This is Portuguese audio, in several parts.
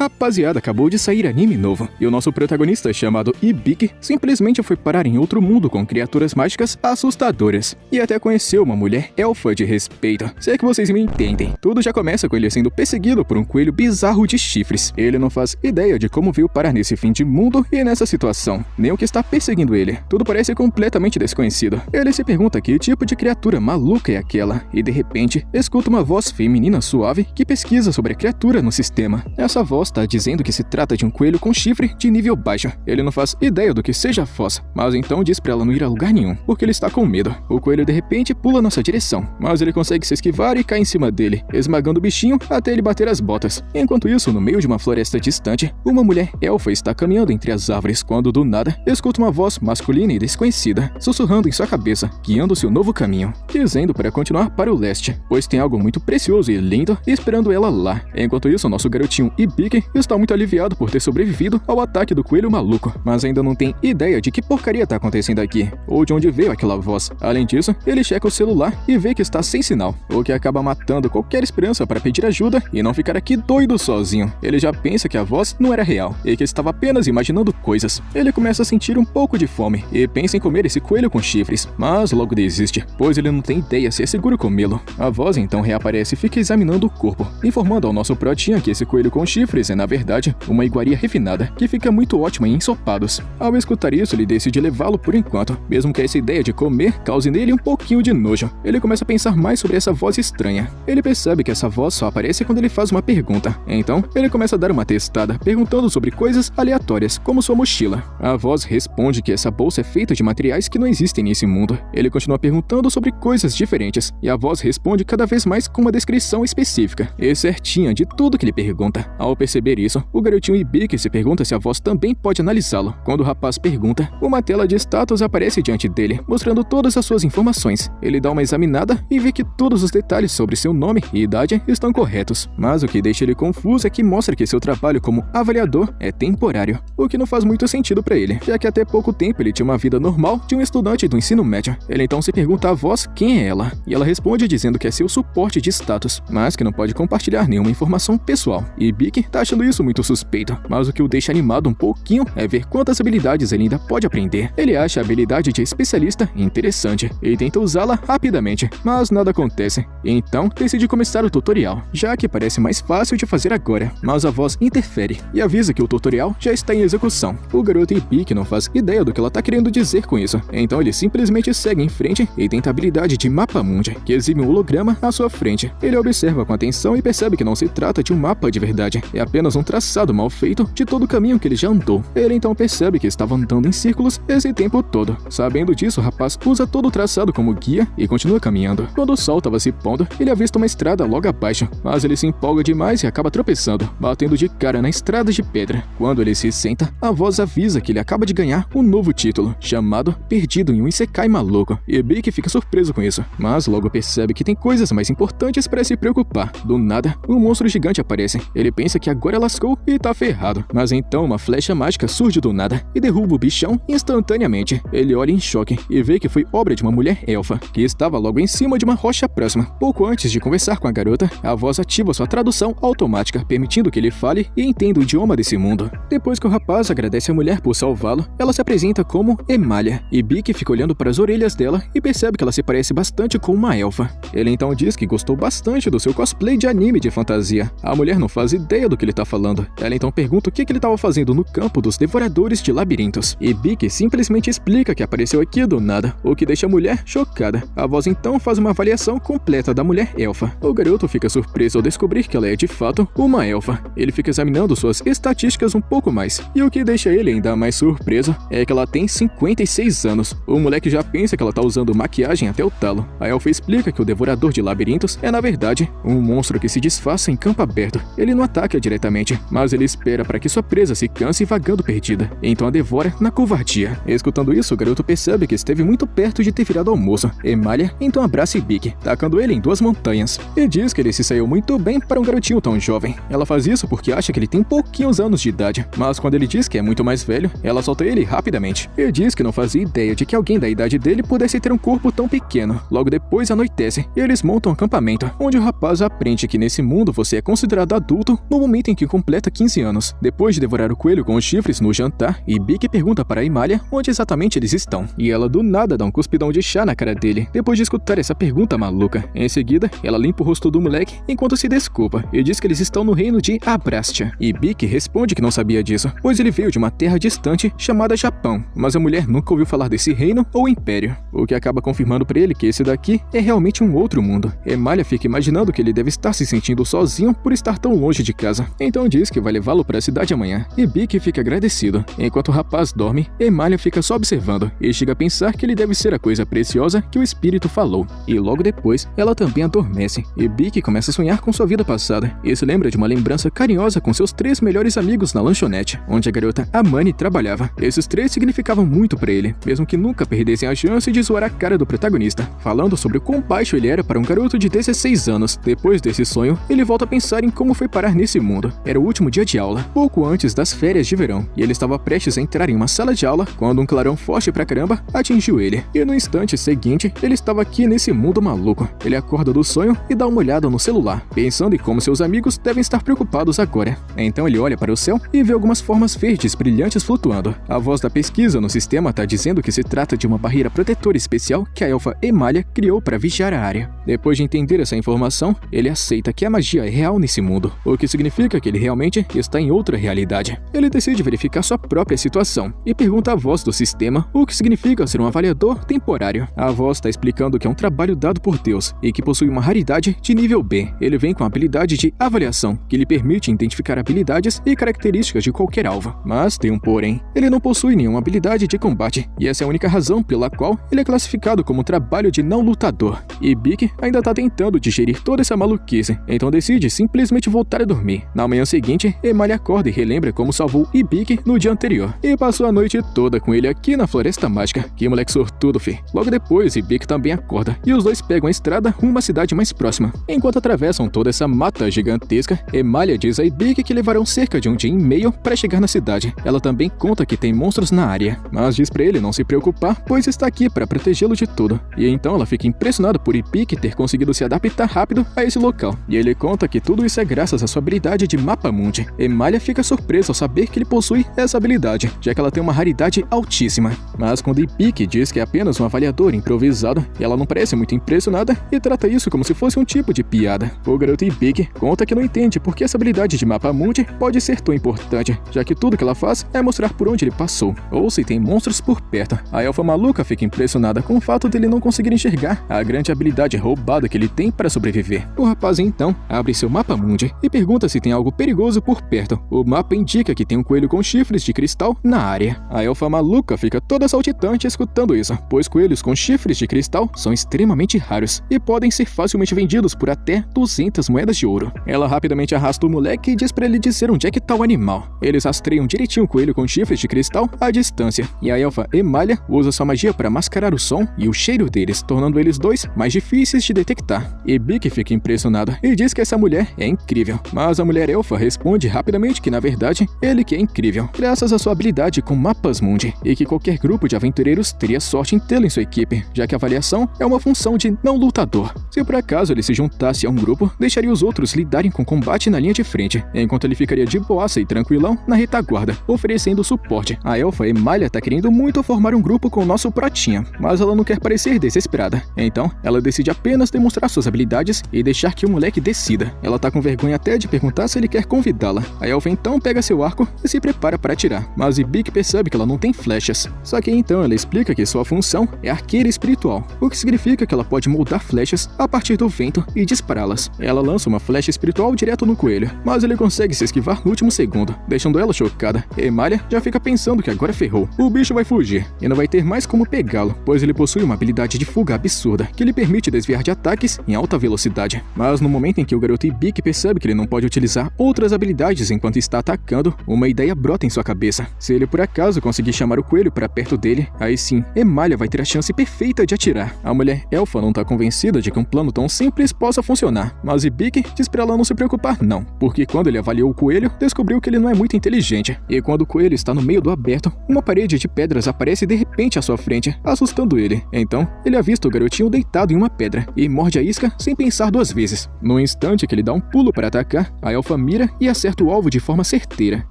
Rapaziada, acabou de sair anime novo, e o nosso protagonista, chamado Ibiki, simplesmente foi parar em outro mundo com criaturas mágicas assustadoras, e até conheceu uma mulher elfa de respeito. Se é que vocês me entendem. Tudo já começa com ele sendo perseguido por um coelho bizarro de chifres. Ele não faz ideia de como veio parar nesse fim de mundo e nessa situação, nem o que está perseguindo ele. Tudo parece completamente desconhecido. Ele se pergunta que tipo de criatura maluca é aquela, e de repente, escuta uma voz feminina suave que pesquisa sobre a criatura no sistema. Essa voz está dizendo que se trata de um coelho com chifre de nível baixo. Ele não faz ideia do que seja a voz, mas então diz pra ela não ir a lugar nenhum, porque ele está com medo. O coelho de repente pula nossa direção, mas ele consegue se esquivar e cai em cima dele, esmagando o bichinho até ele bater as botas. Enquanto isso, no meio de uma floresta distante, uma mulher elfa está caminhando entre as árvores quando, do nada, escuta uma voz masculina e desconhecida, sussurrando em sua cabeça, guiando seu novo caminho, dizendo para continuar para o leste, pois tem algo muito precioso e lindo esperando ela lá. Enquanto isso, nosso garotinho Ibiki está muito aliviado por ter sobrevivido ao ataque do coelho maluco, mas ainda não tem ideia de que porcaria está acontecendo aqui, ou de onde veio aquela voz. Além disso, ele checa o celular e vê que está sem sinal, o que acaba matando qualquer esperança para pedir ajuda e não ficar aqui doido sozinho. Ele já pensa que a voz não era real e que estava apenas imaginando coisas. Ele começa a sentir um pouco de fome e pensa em comer esse coelho com chifres, mas logo desiste, pois ele não tem ideia se é seguro comê-lo. A voz então reaparece e fica examinando o corpo, informando ao nosso protinha que esse coelho com chifres é na verdade uma iguaria refinada, que fica muito ótima em ensopados. Ao escutar isso, ele decide levá-lo por enquanto, mesmo que essa ideia de comer cause nele um pouquinho de nojo. Ele começa a pensar mais sobre essa voz estranha. Ele percebe que essa voz só aparece quando ele faz uma pergunta. Então, ele começa a dar uma testada, perguntando sobre coisas aleatórias, como sua mochila. A voz responde que essa bolsa é feita de materiais que não existem nesse mundo. Ele continua perguntando sobre coisas diferentes, e a voz responde cada vez mais com uma descrição específica e certinha de tudo que ele pergunta. Ao perceber isso, o garotinho Ibiki se pergunta se a voz também pode analisá-lo. Quando o rapaz pergunta, uma tela de status aparece diante dele, mostrando todas as suas informações. Ele dá uma examinada e vê que todos os detalhes sobre seu nome e idade estão corretos. Mas o que deixa ele confuso é que mostra que seu trabalho como avaliador é temporário, o que não faz muito sentido para ele, já que até pouco tempo ele tinha uma vida normal de um estudante do ensino médio. Ele então se pergunta à voz quem é ela, e ela responde dizendo que é seu suporte de status, mas que não pode compartilhar nenhuma informação pessoal. E Ibiki tá achando isso muito suspeito, mas o que o deixa animado um pouquinho é ver quantas habilidades ele ainda pode aprender. Ele acha a habilidade de especialista interessante e tenta usá-la rapidamente, mas nada acontece. Então decide começar o tutorial, já que parece mais fácil de fazer agora, mas a voz interfere e avisa que o tutorial já está em execução. O garoto Ibiki não faz ideia do que ela tá querendo dizer com isso, então ele simplesmente segue em frente e tenta a habilidade de Mapa Mundi, que exibe um holograma à sua frente. Ele observa com atenção e percebe que não se trata de um mapa de verdade, é apenas um traçado mal feito de todo o caminho que ele já andou. Ele então percebe que estava andando em círculos esse tempo todo. Sabendo disso, o rapaz usa todo o traçado como guia e continua caminhando. Quando o sol estava se pondo, ele avista uma estrada logo abaixo, mas ele se empolga demais e acaba tropeçando, batendo de cara na estrada de pedra. Quando ele se senta, a voz avisa que ele acaba de ganhar um novo título, chamado Perdido em um Isekai Maluco. E Ibiki fica surpreso com isso, mas logo percebe que tem coisas mais importantes para se preocupar. Do nada, um monstro gigante aparece. Ele pensa que agora lascou e tá ferrado, mas então uma flecha mágica surge do nada e derruba o bichão instantaneamente. Ele olha em choque e vê que foi obra de uma mulher elfa, que estava logo em cima de uma rocha próxima. Pouco antes de conversar com a garota, a voz ativa sua tradução automática, permitindo que ele fale e entenda o idioma desse mundo. Depois que o rapaz agradece a mulher por salvá-lo, ela se apresenta como Emalia. E Ibiki fica olhando para as orelhas dela e percebe que ela se parece bastante com uma elfa. Ele então diz que gostou bastante do seu cosplay de anime de fantasia. A mulher não faz ideia do que ele tá falando. Ela então pergunta o que ele estava fazendo no campo dos devoradores de labirintos. E Ibiki simplesmente explica que apareceu aqui do nada, o que deixa a mulher chocada. A voz então faz uma avaliação completa da mulher elfa. O garoto fica surpreso ao descobrir que ela é de fato uma elfa. Ele fica examinando suas estatísticas um pouco mais, e o que deixa ele ainda mais surpreso é que ela tem 56 anos. O moleque já pensa que ela tá usando maquiagem até o talo. A elfa explica que o devorador de labirintos é na verdade um monstro que se disfarça em campo aberto. Ele não ataca diretamente, mas ele espera para que sua presa se canse vagando perdida, então a devora na covardia. Escutando isso, o garoto percebe que esteve muito perto de ter virado almoço. Emalia então abraça Ibiki, tacando ele em duas montanhas, e diz que ele se saiu muito bem para um garotinho tão jovem. Ela faz isso porque acha que ele tem pouquinhos anos de idade, mas quando ele diz que é muito mais velho, ela solta ele rapidamente. E diz que não fazia ideia de que alguém da idade dele pudesse ter um corpo tão pequeno. Logo depois anoitece e eles montam um acampamento, onde o rapaz aprende que nesse mundo você é considerado adulto no momento em em que completa 15 anos. Depois de devorar o coelho com os chifres no jantar, Ibiki pergunta para Emalia onde exatamente eles estão. E ela do nada dá um cuspidão de chá na cara dele, depois de escutar essa pergunta maluca. Em seguida, ela limpa o rosto do moleque enquanto se desculpa e diz que eles estão no reino de Abrastia. Ibiki responde que não sabia disso, pois ele veio de uma terra distante chamada Japão, mas a mulher nunca ouviu falar desse reino ou império, o que acaba confirmando para ele que esse daqui é realmente um outro mundo. Emalia fica imaginando que ele deve estar se sentindo sozinho por estar tão longe de casa, então diz que vai levá-lo para a cidade amanhã. Ibiki fica agradecido. Enquanto o rapaz dorme, Emalia fica só observando e chega a pensar que ele deve ser a coisa preciosa que o espírito falou. E logo depois, ela também adormece. Ibiki começa a sonhar com sua vida passada e se lembra de uma lembrança carinhosa com seus 3 melhores amigos na lanchonete, onde a garota Amani trabalhava. Esses 3 significavam muito para ele, mesmo que nunca perdessem a chance de zoar a cara do protagonista, falando sobre o quão baixo ele era para um garoto de 16 anos. Depois desse sonho, ele volta a pensar em como foi parar nesse mundo. Era o último dia de aula, pouco antes das férias de verão, e ele estava prestes a entrar em uma sala de aula quando um clarão forte pra caramba atingiu ele. E no instante seguinte, ele estava aqui nesse mundo maluco. Ele acorda do sonho e dá uma olhada no celular, pensando em como seus amigos devem estar preocupados agora. Então ele olha para o céu e vê algumas formas verdes brilhantes flutuando. A voz da pesquisa no sistema está dizendo que se trata de uma barreira protetora especial que a elfa Emalia criou para vigiar a área. Depois de entender essa informação, ele aceita que a magia é real nesse mundo, o que significa que ele realmente está em outra realidade. Ele decide verificar sua própria situação e pergunta à voz do sistema o que significa ser um avaliador temporário. A voz está explicando que é um trabalho dado por Deus e que possui uma raridade de nível B. Ele vem com a habilidade de avaliação, que lhe permite identificar habilidades e características de qualquer alvo. Mas tem um porém, ele não possui nenhuma habilidade de combate, e essa é a única razão pela qual ele é classificado como um trabalho de não lutador. E Ibiki ainda está tentando digerir toda essa maluquice, então decide simplesmente voltar a dormir. Na manhã seguinte, Emalia acorda e relembra como salvou Ibiki no dia anterior, e passou a noite toda com ele aqui na Floresta Mágica. Que moleque sortudo, fi. Logo depois, Ibiki também acorda, e os dois pegam a estrada rumo à cidade mais próxima. Enquanto atravessam toda essa mata gigantesca, Emalia diz a Ibiki que levarão cerca de um dia e meio para chegar na cidade. Ela também conta que tem monstros na área, mas diz pra ele não se preocupar, pois está aqui para protegê-lo de tudo. E então ela fica impressionada por Ibiki ter conseguido se adaptar rápido a esse local, e ele conta que tudo isso é graças à sua habilidade de Mapa Mundi. Emalia fica surpresa ao saber que ele possui essa habilidade, já que ela tem uma raridade altíssima. Mas quando Ibiki diz que é apenas um avaliador improvisado, ela não parece muito impressionada e trata isso como se fosse um tipo de piada. O garoto Ibiki conta que não entende por que essa habilidade de Mapa Mundi pode ser tão importante, já que tudo que ela faz é mostrar por onde ele passou, ou se tem monstros por perto. A elfa maluca fica impressionada com o fato dele não conseguir enxergar a grande habilidade roubada que ele tem para sobreviver. O rapaz então abre seu Mapa Mundi e pergunta se tem algo perigoso por perto. O mapa indica que tem um coelho com chifres de cristal na área. A elfa maluca fica toda saltitante escutando isso, pois coelhos com chifres de cristal são extremamente raros e podem ser facilmente vendidos por até 200 moedas de ouro. Ela rapidamente arrasta o moleque e diz pra ele dizer onde é que tá o animal. Eles rastreiam direitinho o coelho com chifres de cristal à distância, e a elfa Emalia usa sua magia para mascarar o som e o cheiro deles, tornando eles dois mais difíceis de detectar. Ibiki fica impressionado e diz que essa mulher é incrível, mas a mulher elfa responde rapidamente que na verdade ele que é incrível, graças à sua habilidade com mapas mundi, e que qualquer grupo de aventureiros teria sorte em tê-lo em sua equipe, já que a avaliação é uma função de não lutador. Se por acaso ele se juntasse a um grupo, deixaria os outros lidarem com combate na linha de frente, enquanto ele ficaria de boaça e tranquilão na retaguarda, oferecendo suporte. A elfa Emalia tá querendo muito formar um grupo com o nosso pratinha, mas ela não quer parecer desesperada, então ela decide apenas demonstrar suas habilidades e deixar que o moleque decida. Ela tá com vergonha até de perguntar se ele quer convidá-la. A elfa então pega seu arco e se prepara para atirar, mas Ibiki percebe que ela não tem flechas. Só que então ela explica que sua função é arqueira espiritual, o que significa que ela pode moldar flechas a partir do vento e dispará-las. Ela lança uma flecha espiritual direto no coelho, mas ele consegue se esquivar no último segundo, deixando ela chocada. Emalia já fica pensando que agora ferrou. O bicho vai fugir e não vai ter mais como pegá-lo, pois ele possui uma habilidade de fuga absurda que lhe permite desviar de ataques em alta velocidade. Mas no momento em que o garoto Ibiki percebe que ele não pode utilizar outras habilidades enquanto está atacando, uma ideia brota em sua cabeça. Se ele por acaso conseguir chamar o coelho para perto dele, aí sim, Emalia vai ter a chance perfeita de atirar. A mulher elfa não está convencida de que um plano tão simples possa funcionar, mas Ibiki diz pra ela não se preocupar não, porque quando ele avaliou o coelho, descobriu que ele não é muito inteligente. E quando o coelho está no meio do aberto, uma parede de pedras aparece de repente à sua frente, assustando ele. Então, ele avista o garotinho deitado em uma pedra e morde a isca sem pensar duas vezes. No instante que ele dá um pulo para atacar, a elfa Elfa mira e acerta o alvo de forma certeira.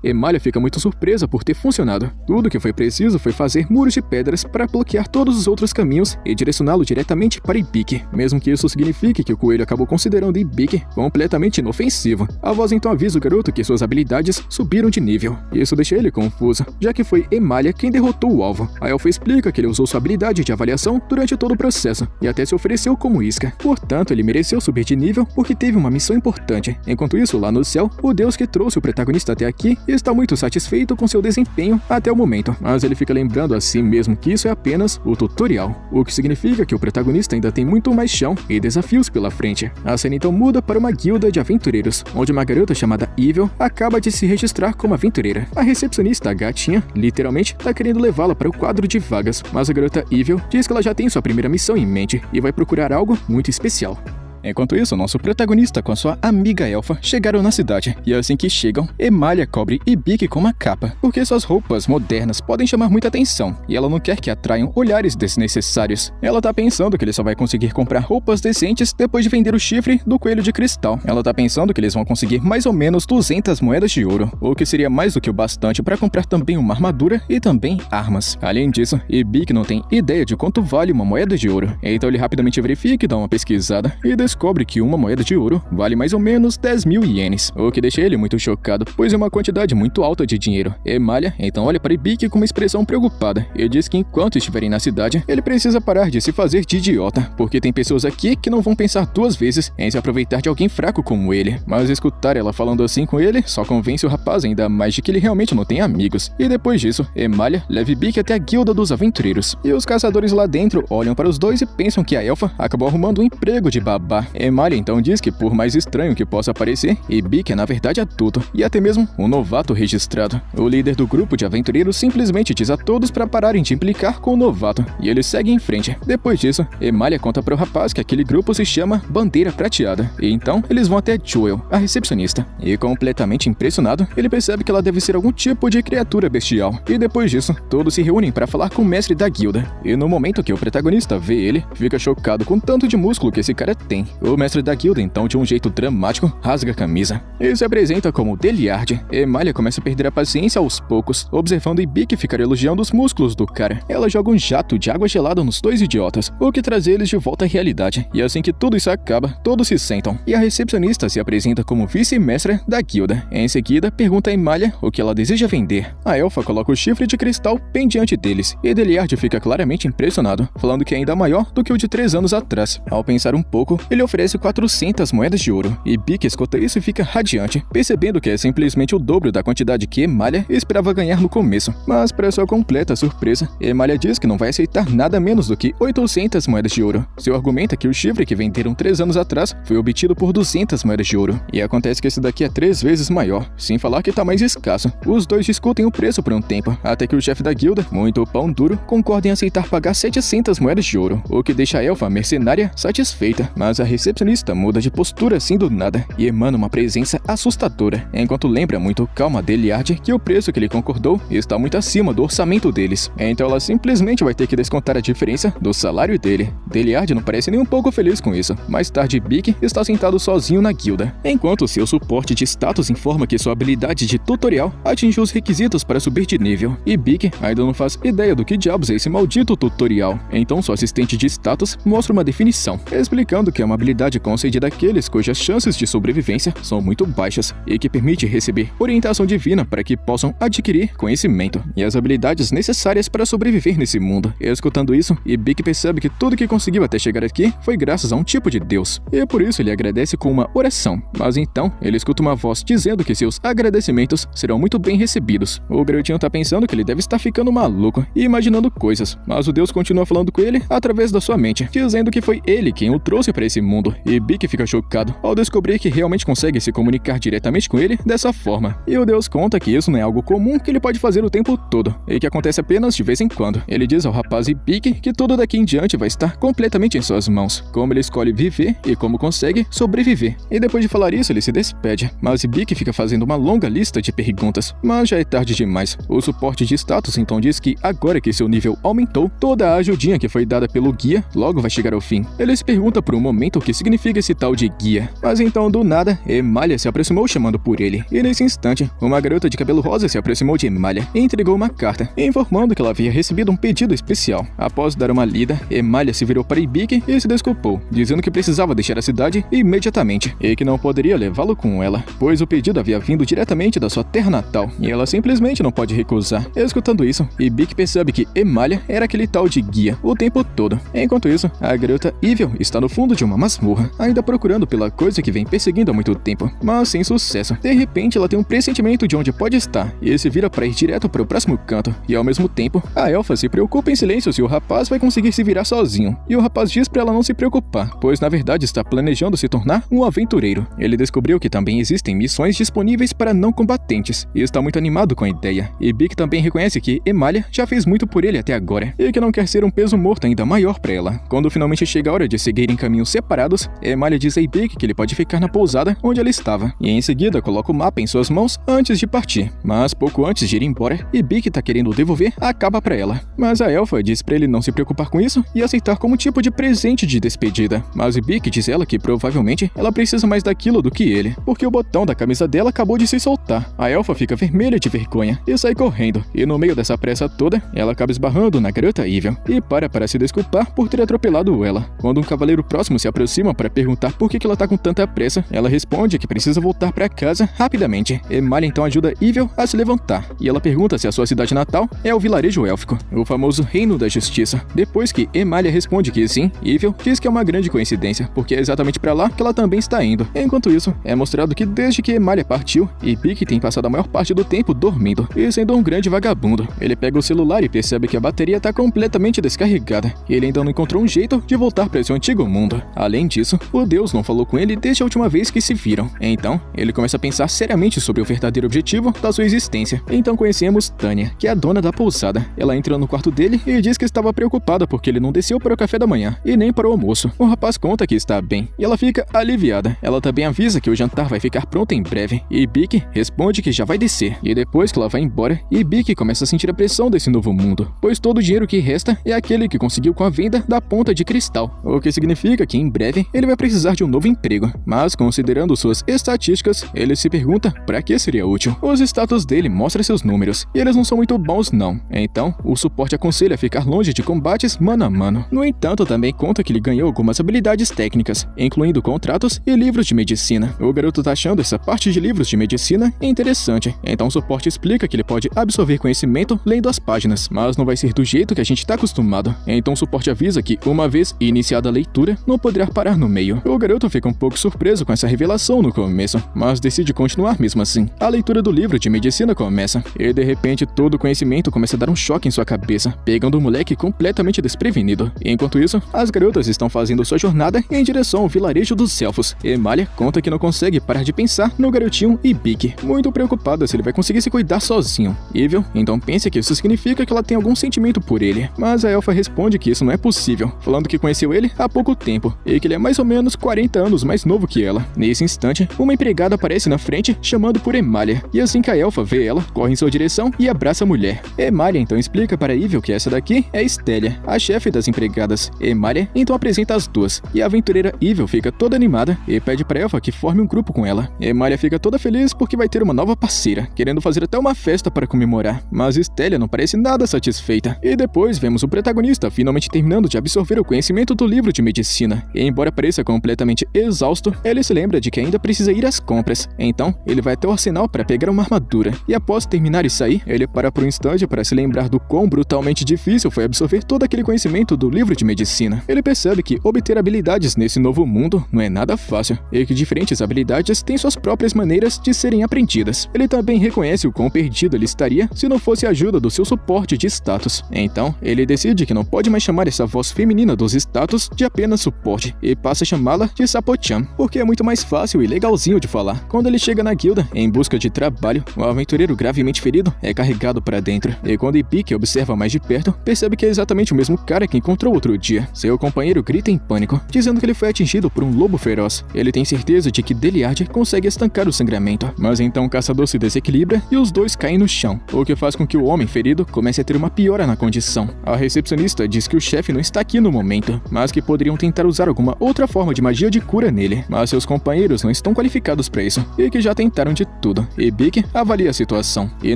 Emalia fica muito surpresa por ter funcionado. Tudo que foi preciso foi fazer muros de pedras para bloquear todos os outros caminhos e direcioná-lo diretamente para Ibiki, mesmo que isso signifique que o coelho acabou considerando Ibiki completamente inofensivo. A voz então avisa o garoto que suas habilidades subiram de nível. Isso deixa ele confuso, já que foi Emalia quem derrotou o alvo. A elfa explica que ele usou sua habilidade de avaliação durante todo o processo e até se ofereceu como isca. Portanto, ele mereceu subir de nível porque teve uma missão importante. Enquanto isso, lá no céu, o deus que trouxe o protagonista até aqui está muito satisfeito com seu desempenho até o momento, mas ele fica lembrando a si mesmo que isso é apenas o tutorial, o que significa que o protagonista ainda tem muito mais chão e desafios pela frente. A cena então muda para uma guilda de aventureiros, onde uma garota chamada Evil acaba de se registrar como aventureira. A recepcionista, a gatinha, literalmente está querendo levá-la para o quadro de vagas, mas a garota Evil diz que ela já tem sua primeira missão em mente e vai procurar algo muito especial. Enquanto isso, nosso protagonista com sua amiga elfa chegaram na cidade, e assim que chegam, Emalia cobre Ibiki com uma capa, porque suas roupas modernas podem chamar muita atenção, e ela não quer que atraiam olhares desnecessários. Ela tá pensando que ele só vai conseguir comprar roupas decentes depois de vender o chifre do coelho de cristal. Ela tá pensando que eles vão conseguir mais ou menos 200 moedas de ouro, o que seria mais do que o bastante para comprar também uma armadura e também armas. Além disso, Ibiki não tem ideia de quanto vale uma moeda de ouro, então ele rapidamente verifica e dá uma pesquisada, e descobre que uma moeda de ouro vale mais ou menos 10.000 ienes, o que deixa ele muito chocado, pois é uma quantidade muito alta de dinheiro. Emalia então olha para Ibiki com uma expressão preocupada e diz que enquanto estiverem na cidade, ele precisa parar de se fazer de idiota, porque tem pessoas aqui que não vão pensar duas vezes em se aproveitar de alguém fraco como ele. Mas escutar ela falando assim com ele só convence o rapaz ainda mais de que ele realmente não tem amigos. E depois disso, Emalia leva Ibiki até a guilda dos aventureiros, e os caçadores lá dentro olham para os dois e pensam que a elfa acabou arrumando um emprego de babá. Emalia então diz que, por mais estranho que possa parecer, Ibiki é na verdade adulto e até mesmo um novato registrado. O líder do grupo de aventureiros simplesmente diz a todos para pararem de implicar com o novato, e ele segue em frente. Depois disso, Emalia conta para o rapaz que aquele grupo se chama Bandeira Prateada, e então eles vão até Jewel, a recepcionista. E completamente impressionado, ele percebe que ela deve ser algum tipo de criatura bestial. E depois disso, todos se reúnem para falar com o mestre da guilda. E no momento que o protagonista vê ele, fica chocado com o tanto de músculo que esse cara tem. O mestre da guilda, então, de um jeito dramático, rasga a camisa e se apresenta como Deliard. Emalia começa a perder a paciência aos poucos, observando Ibiki ficar elogiando os músculos do cara. Ela joga um jato de água gelada nos dois idiotas, o que traz eles de volta à realidade. E assim que tudo isso acaba, todos se sentam, e a recepcionista se apresenta como vice-mestra da guilda. Em seguida, pergunta a Emalia o que ela deseja vender. A elfa coloca o chifre de cristal bem diante deles, e Deliard fica claramente impressionado, falando que é ainda maior do que o de 3 anos atrás. Ao pensar um pouco, ele oferece 400 moedas de ouro, e Ibiki escuta isso e fica radiante, percebendo que é simplesmente o dobro da quantidade que Emalia esperava ganhar no começo. Mas, para sua completa surpresa, Emalia diz que não vai aceitar nada menos do que 800 moedas de ouro. Seu argumento é que o chifre que venderam 3 anos atrás foi obtido por 200 moedas de ouro, e acontece que esse daqui é 3 vezes maior, sem falar que tá mais escasso. Os dois discutem o preço por um tempo, até que o chefe da guilda, muito pão duro, concorda em aceitar pagar 700 moedas de ouro, o que deixa a elfa mercenária satisfeita. Mas a recepcionista muda de postura assim do nada e emana uma presença assustadora, enquanto lembra muito calma a Deliard que o preço que ele concordou está muito acima do orçamento deles. Então ela simplesmente vai ter que descontar a diferença do salário dele. Deliard não parece nem um pouco feliz com isso. Mais tarde, Ibiki está sentado sozinho na guilda, enquanto seu suporte de status informa que sua habilidade de tutorial atingiu os requisitos para subir de nível. Ibiki ainda não faz ideia do que diabos é esse maldito tutorial. Então sua assistente de status mostra uma definição, explicando que é uma habilidade concedida àqueles cujas chances de sobrevivência são muito baixas e que permite receber orientação divina para que possam adquirir conhecimento e as habilidades necessárias para sobreviver nesse mundo. Escutando isso, Ibiki percebe que tudo que conseguiu até chegar aqui foi graças a um tipo de Deus, e por isso ele agradece com uma oração. Mas então, ele escuta uma voz dizendo que seus agradecimentos serão muito bem recebidos. O garotinho tá pensando que ele deve estar ficando maluco e imaginando coisas, mas o Deus continua falando com ele através da sua mente, dizendo que foi ele quem o trouxe para esse mundo. E Ibiki fica chocado ao descobrir que realmente consegue se comunicar diretamente com ele dessa forma. E o Deus conta que isso não é algo comum que ele pode fazer o tempo todo, e que acontece apenas de vez em quando. Ele diz ao rapaz Ibiki que tudo daqui em diante vai estar completamente em suas mãos, como ele escolhe viver e como consegue sobreviver. E depois de falar isso, ele se despede, mas Ibiki fica fazendo uma longa lista de perguntas, mas já é tarde demais. O suporte de status então diz que agora que seu nível aumentou, toda a ajudinha que foi dada pelo guia logo vai chegar ao fim. Ele se pergunta por um momento entendimento o que significa esse tal de guia. Mas então, do nada, Emalia se aproximou chamando por ele. E nesse instante, uma garota de cabelo rosa se aproximou de Emalia e entregou uma carta, informando que ela havia recebido um pedido especial. Após dar uma lida, Emalia se virou para Ibiki e se desculpou, dizendo que precisava deixar a cidade imediatamente e que não poderia levá-lo com ela, pois o pedido havia vindo diretamente da sua terra natal e ela simplesmente não pode recusar. Escutando isso, Ibiki percebe que Emalia era aquele tal de guia o tempo todo. Enquanto isso, a garota Evil está no fundo de uma masmorra, ainda procurando pela coisa que vem perseguindo há muito tempo, mas sem sucesso. De repente, ela tem um pressentimento de onde pode estar e se vira para ir direto para o próximo canto. E ao mesmo tempo, a elfa se preocupa em silêncio se o rapaz vai conseguir se virar sozinho. E o rapaz diz para ela não se preocupar, pois na verdade está planejando se tornar um aventureiro. Ele descobriu que também existem missões disponíveis para não combatentes e está muito animado com a ideia. E Bic também reconhece que Emalia já fez muito por ele até agora e que não quer ser um peso morto ainda maior para ela. Quando finalmente chega a hora de seguirem caminhos separados, Emalia diz a Bic que ele pode ficar na pousada onde ela estava e em seguida coloca o mapa em suas mãos antes de partir. Mas pouco antes de ir embora, Bic tá querendo devolver a capa para ela. Mas a elfa diz para ele não se preocupar com isso e aceitar como tipo de presente de despedida. Mas Bic diz ela que provavelmente ela precisa mais daquilo do que ele, porque o botão da camisa dela acabou de se soltar. A elfa fica vermelha de vergonha e sai correndo, e no meio dessa pressa toda, ela acaba esbarrando na garota Evil e para se desculpar por ter atropelado ela. Quando um cavaleiro próximo se aproxima para perguntar por que ela tá com tanta pressa, ela responde que precisa voltar para casa rapidamente. Emalia então ajuda Evil a se levantar, e ela pergunta se a sua cidade natal é o vilarejo élfico, o famoso Reino da Justiça. Depois que Emalia responde que sim, Evil diz que é uma grande coincidência, porque é exatamente para lá que ela também está indo. Enquanto isso, é mostrado que desde que Emalia partiu, Ibiki tem passado a maior parte do tempo dormindo e sendo um grande vagabundo. Ele pega o celular e percebe que a bateria está completamente descarregada, e ele ainda não encontrou um jeito de voltar para seu antigo mundo. Além disso, o Deus não falou com ele desde a última vez que se viram. Então, ele começa a pensar seriamente sobre o verdadeiro objetivo da sua existência. Então conhecemos Tânia, que é a dona da pousada. Ela entra no quarto dele e diz que estava preocupada porque ele não desceu para o café da manhã e nem para o almoço. O rapaz conta que está bem e ela fica aliviada. Ela também avisa que o jantar vai ficar pronto em breve e Bic responde que já vai descer. E depois que ela vai embora, Bic começa a sentir a pressão desse novo mundo, pois todo o dinheiro que resta é aquele que conseguiu com a venda da ponta de cristal, o que significa que em breve ele vai precisar de um novo emprego. Mas considerando suas estatísticas, ele se pergunta para que seria útil. Os status dele mostram seus números e eles não são muito bons não. Então, o suporte aconselha ficar longe de combates mano a mano. No entanto, também conta que ele ganhou algumas habilidades técnicas, incluindo contratos e livros de medicina. O garoto tá achando essa parte de livros de medicina interessante, então o suporte explica que ele pode absorver conhecimento lendo as páginas, mas não vai ser do jeito que a gente tá acostumado. Então o suporte avisa que, uma vez iniciada a leitura, não poderá parar no meio. O garoto fica um pouco surpreso com essa revelação no começo, mas decide continuar mesmo assim. A leitura do livro de medicina começa, e de repente todo o conhecimento começa a dar um choque em sua cabeça, pegando o moleque completamente desprevenido. Enquanto isso, as garotas estão fazendo sua jornada em direção ao vilarejo dos elfos. Emalia conta que não consegue parar de pensar no garotinho Ibiki, muito preocupada se ele vai conseguir se cuidar sozinho. Evil então pensa que isso significa que ela tem algum sentimento por ele, mas a elfa responde que isso não é possível, falando que conheceu ele há pouco tempo e que ele é mais ou menos 40 anos mais novo que ela. Nesse instante, uma empregada aparece na frente chamando por Emalia, e assim que a elfa vê ela, corre em sua direção e abraça a mulher. Emalia então explica para Evil que essa daqui é Estélia, a chefe das empregadas. Emalia então apresenta as duas, e a aventureira Evil fica toda animada e pede para a elfa que forme um grupo com ela. Emalia fica toda feliz porque vai ter uma nova parceira, querendo fazer até uma festa para comemorar, mas Estélia não parece nada satisfeita. E depois vemos o protagonista finalmente terminando de absorver o conhecimento do livro de medicina, e embora pareça completamente exausto, ele se lembra de que ainda precisa ir às compras. Então, ele vai até o arsenal para pegar uma armadura, e após terminar e sair, ele para por um instante para se lembrar do quão brutalmente difícil foi absorver todo aquele conhecimento do livro de medicina. Ele percebe que obter habilidades nesse novo mundo não é nada fácil, e que diferentes habilidades têm suas próprias maneiras de serem aprendidas. Ele também reconhece o quão perdido ele estaria se não fosse a ajuda do seu suporte de status. Então, ele decide que não pode mais chamar essa voz feminina dos status de apenas suporte, e passa a chamá-la de Sapo-chan, porque é muito mais fácil e legalzinho de falar. Quando ele chega na guilda, em busca de trabalho, o aventureiro gravemente ferido é carregado para dentro, e quando Ibiki observa mais de perto, percebe que é exatamente o mesmo cara que encontrou outro dia. Seu companheiro grita em pânico, dizendo que ele foi atingido por um lobo feroz. Ele tem certeza de que Deliard consegue estancar o sangramento, mas então o caçador se desequilibra e os dois caem no chão, o que faz com que o homem ferido comece a ter uma piora na condição. A recepcionista diz que o chefe não está aqui no momento, mas que poderiam tentar usar alguma alguma outra forma de magia de cura nele, mas seus companheiros não estão qualificados para isso e que já tentaram de tudo. Ibik avalia a situação e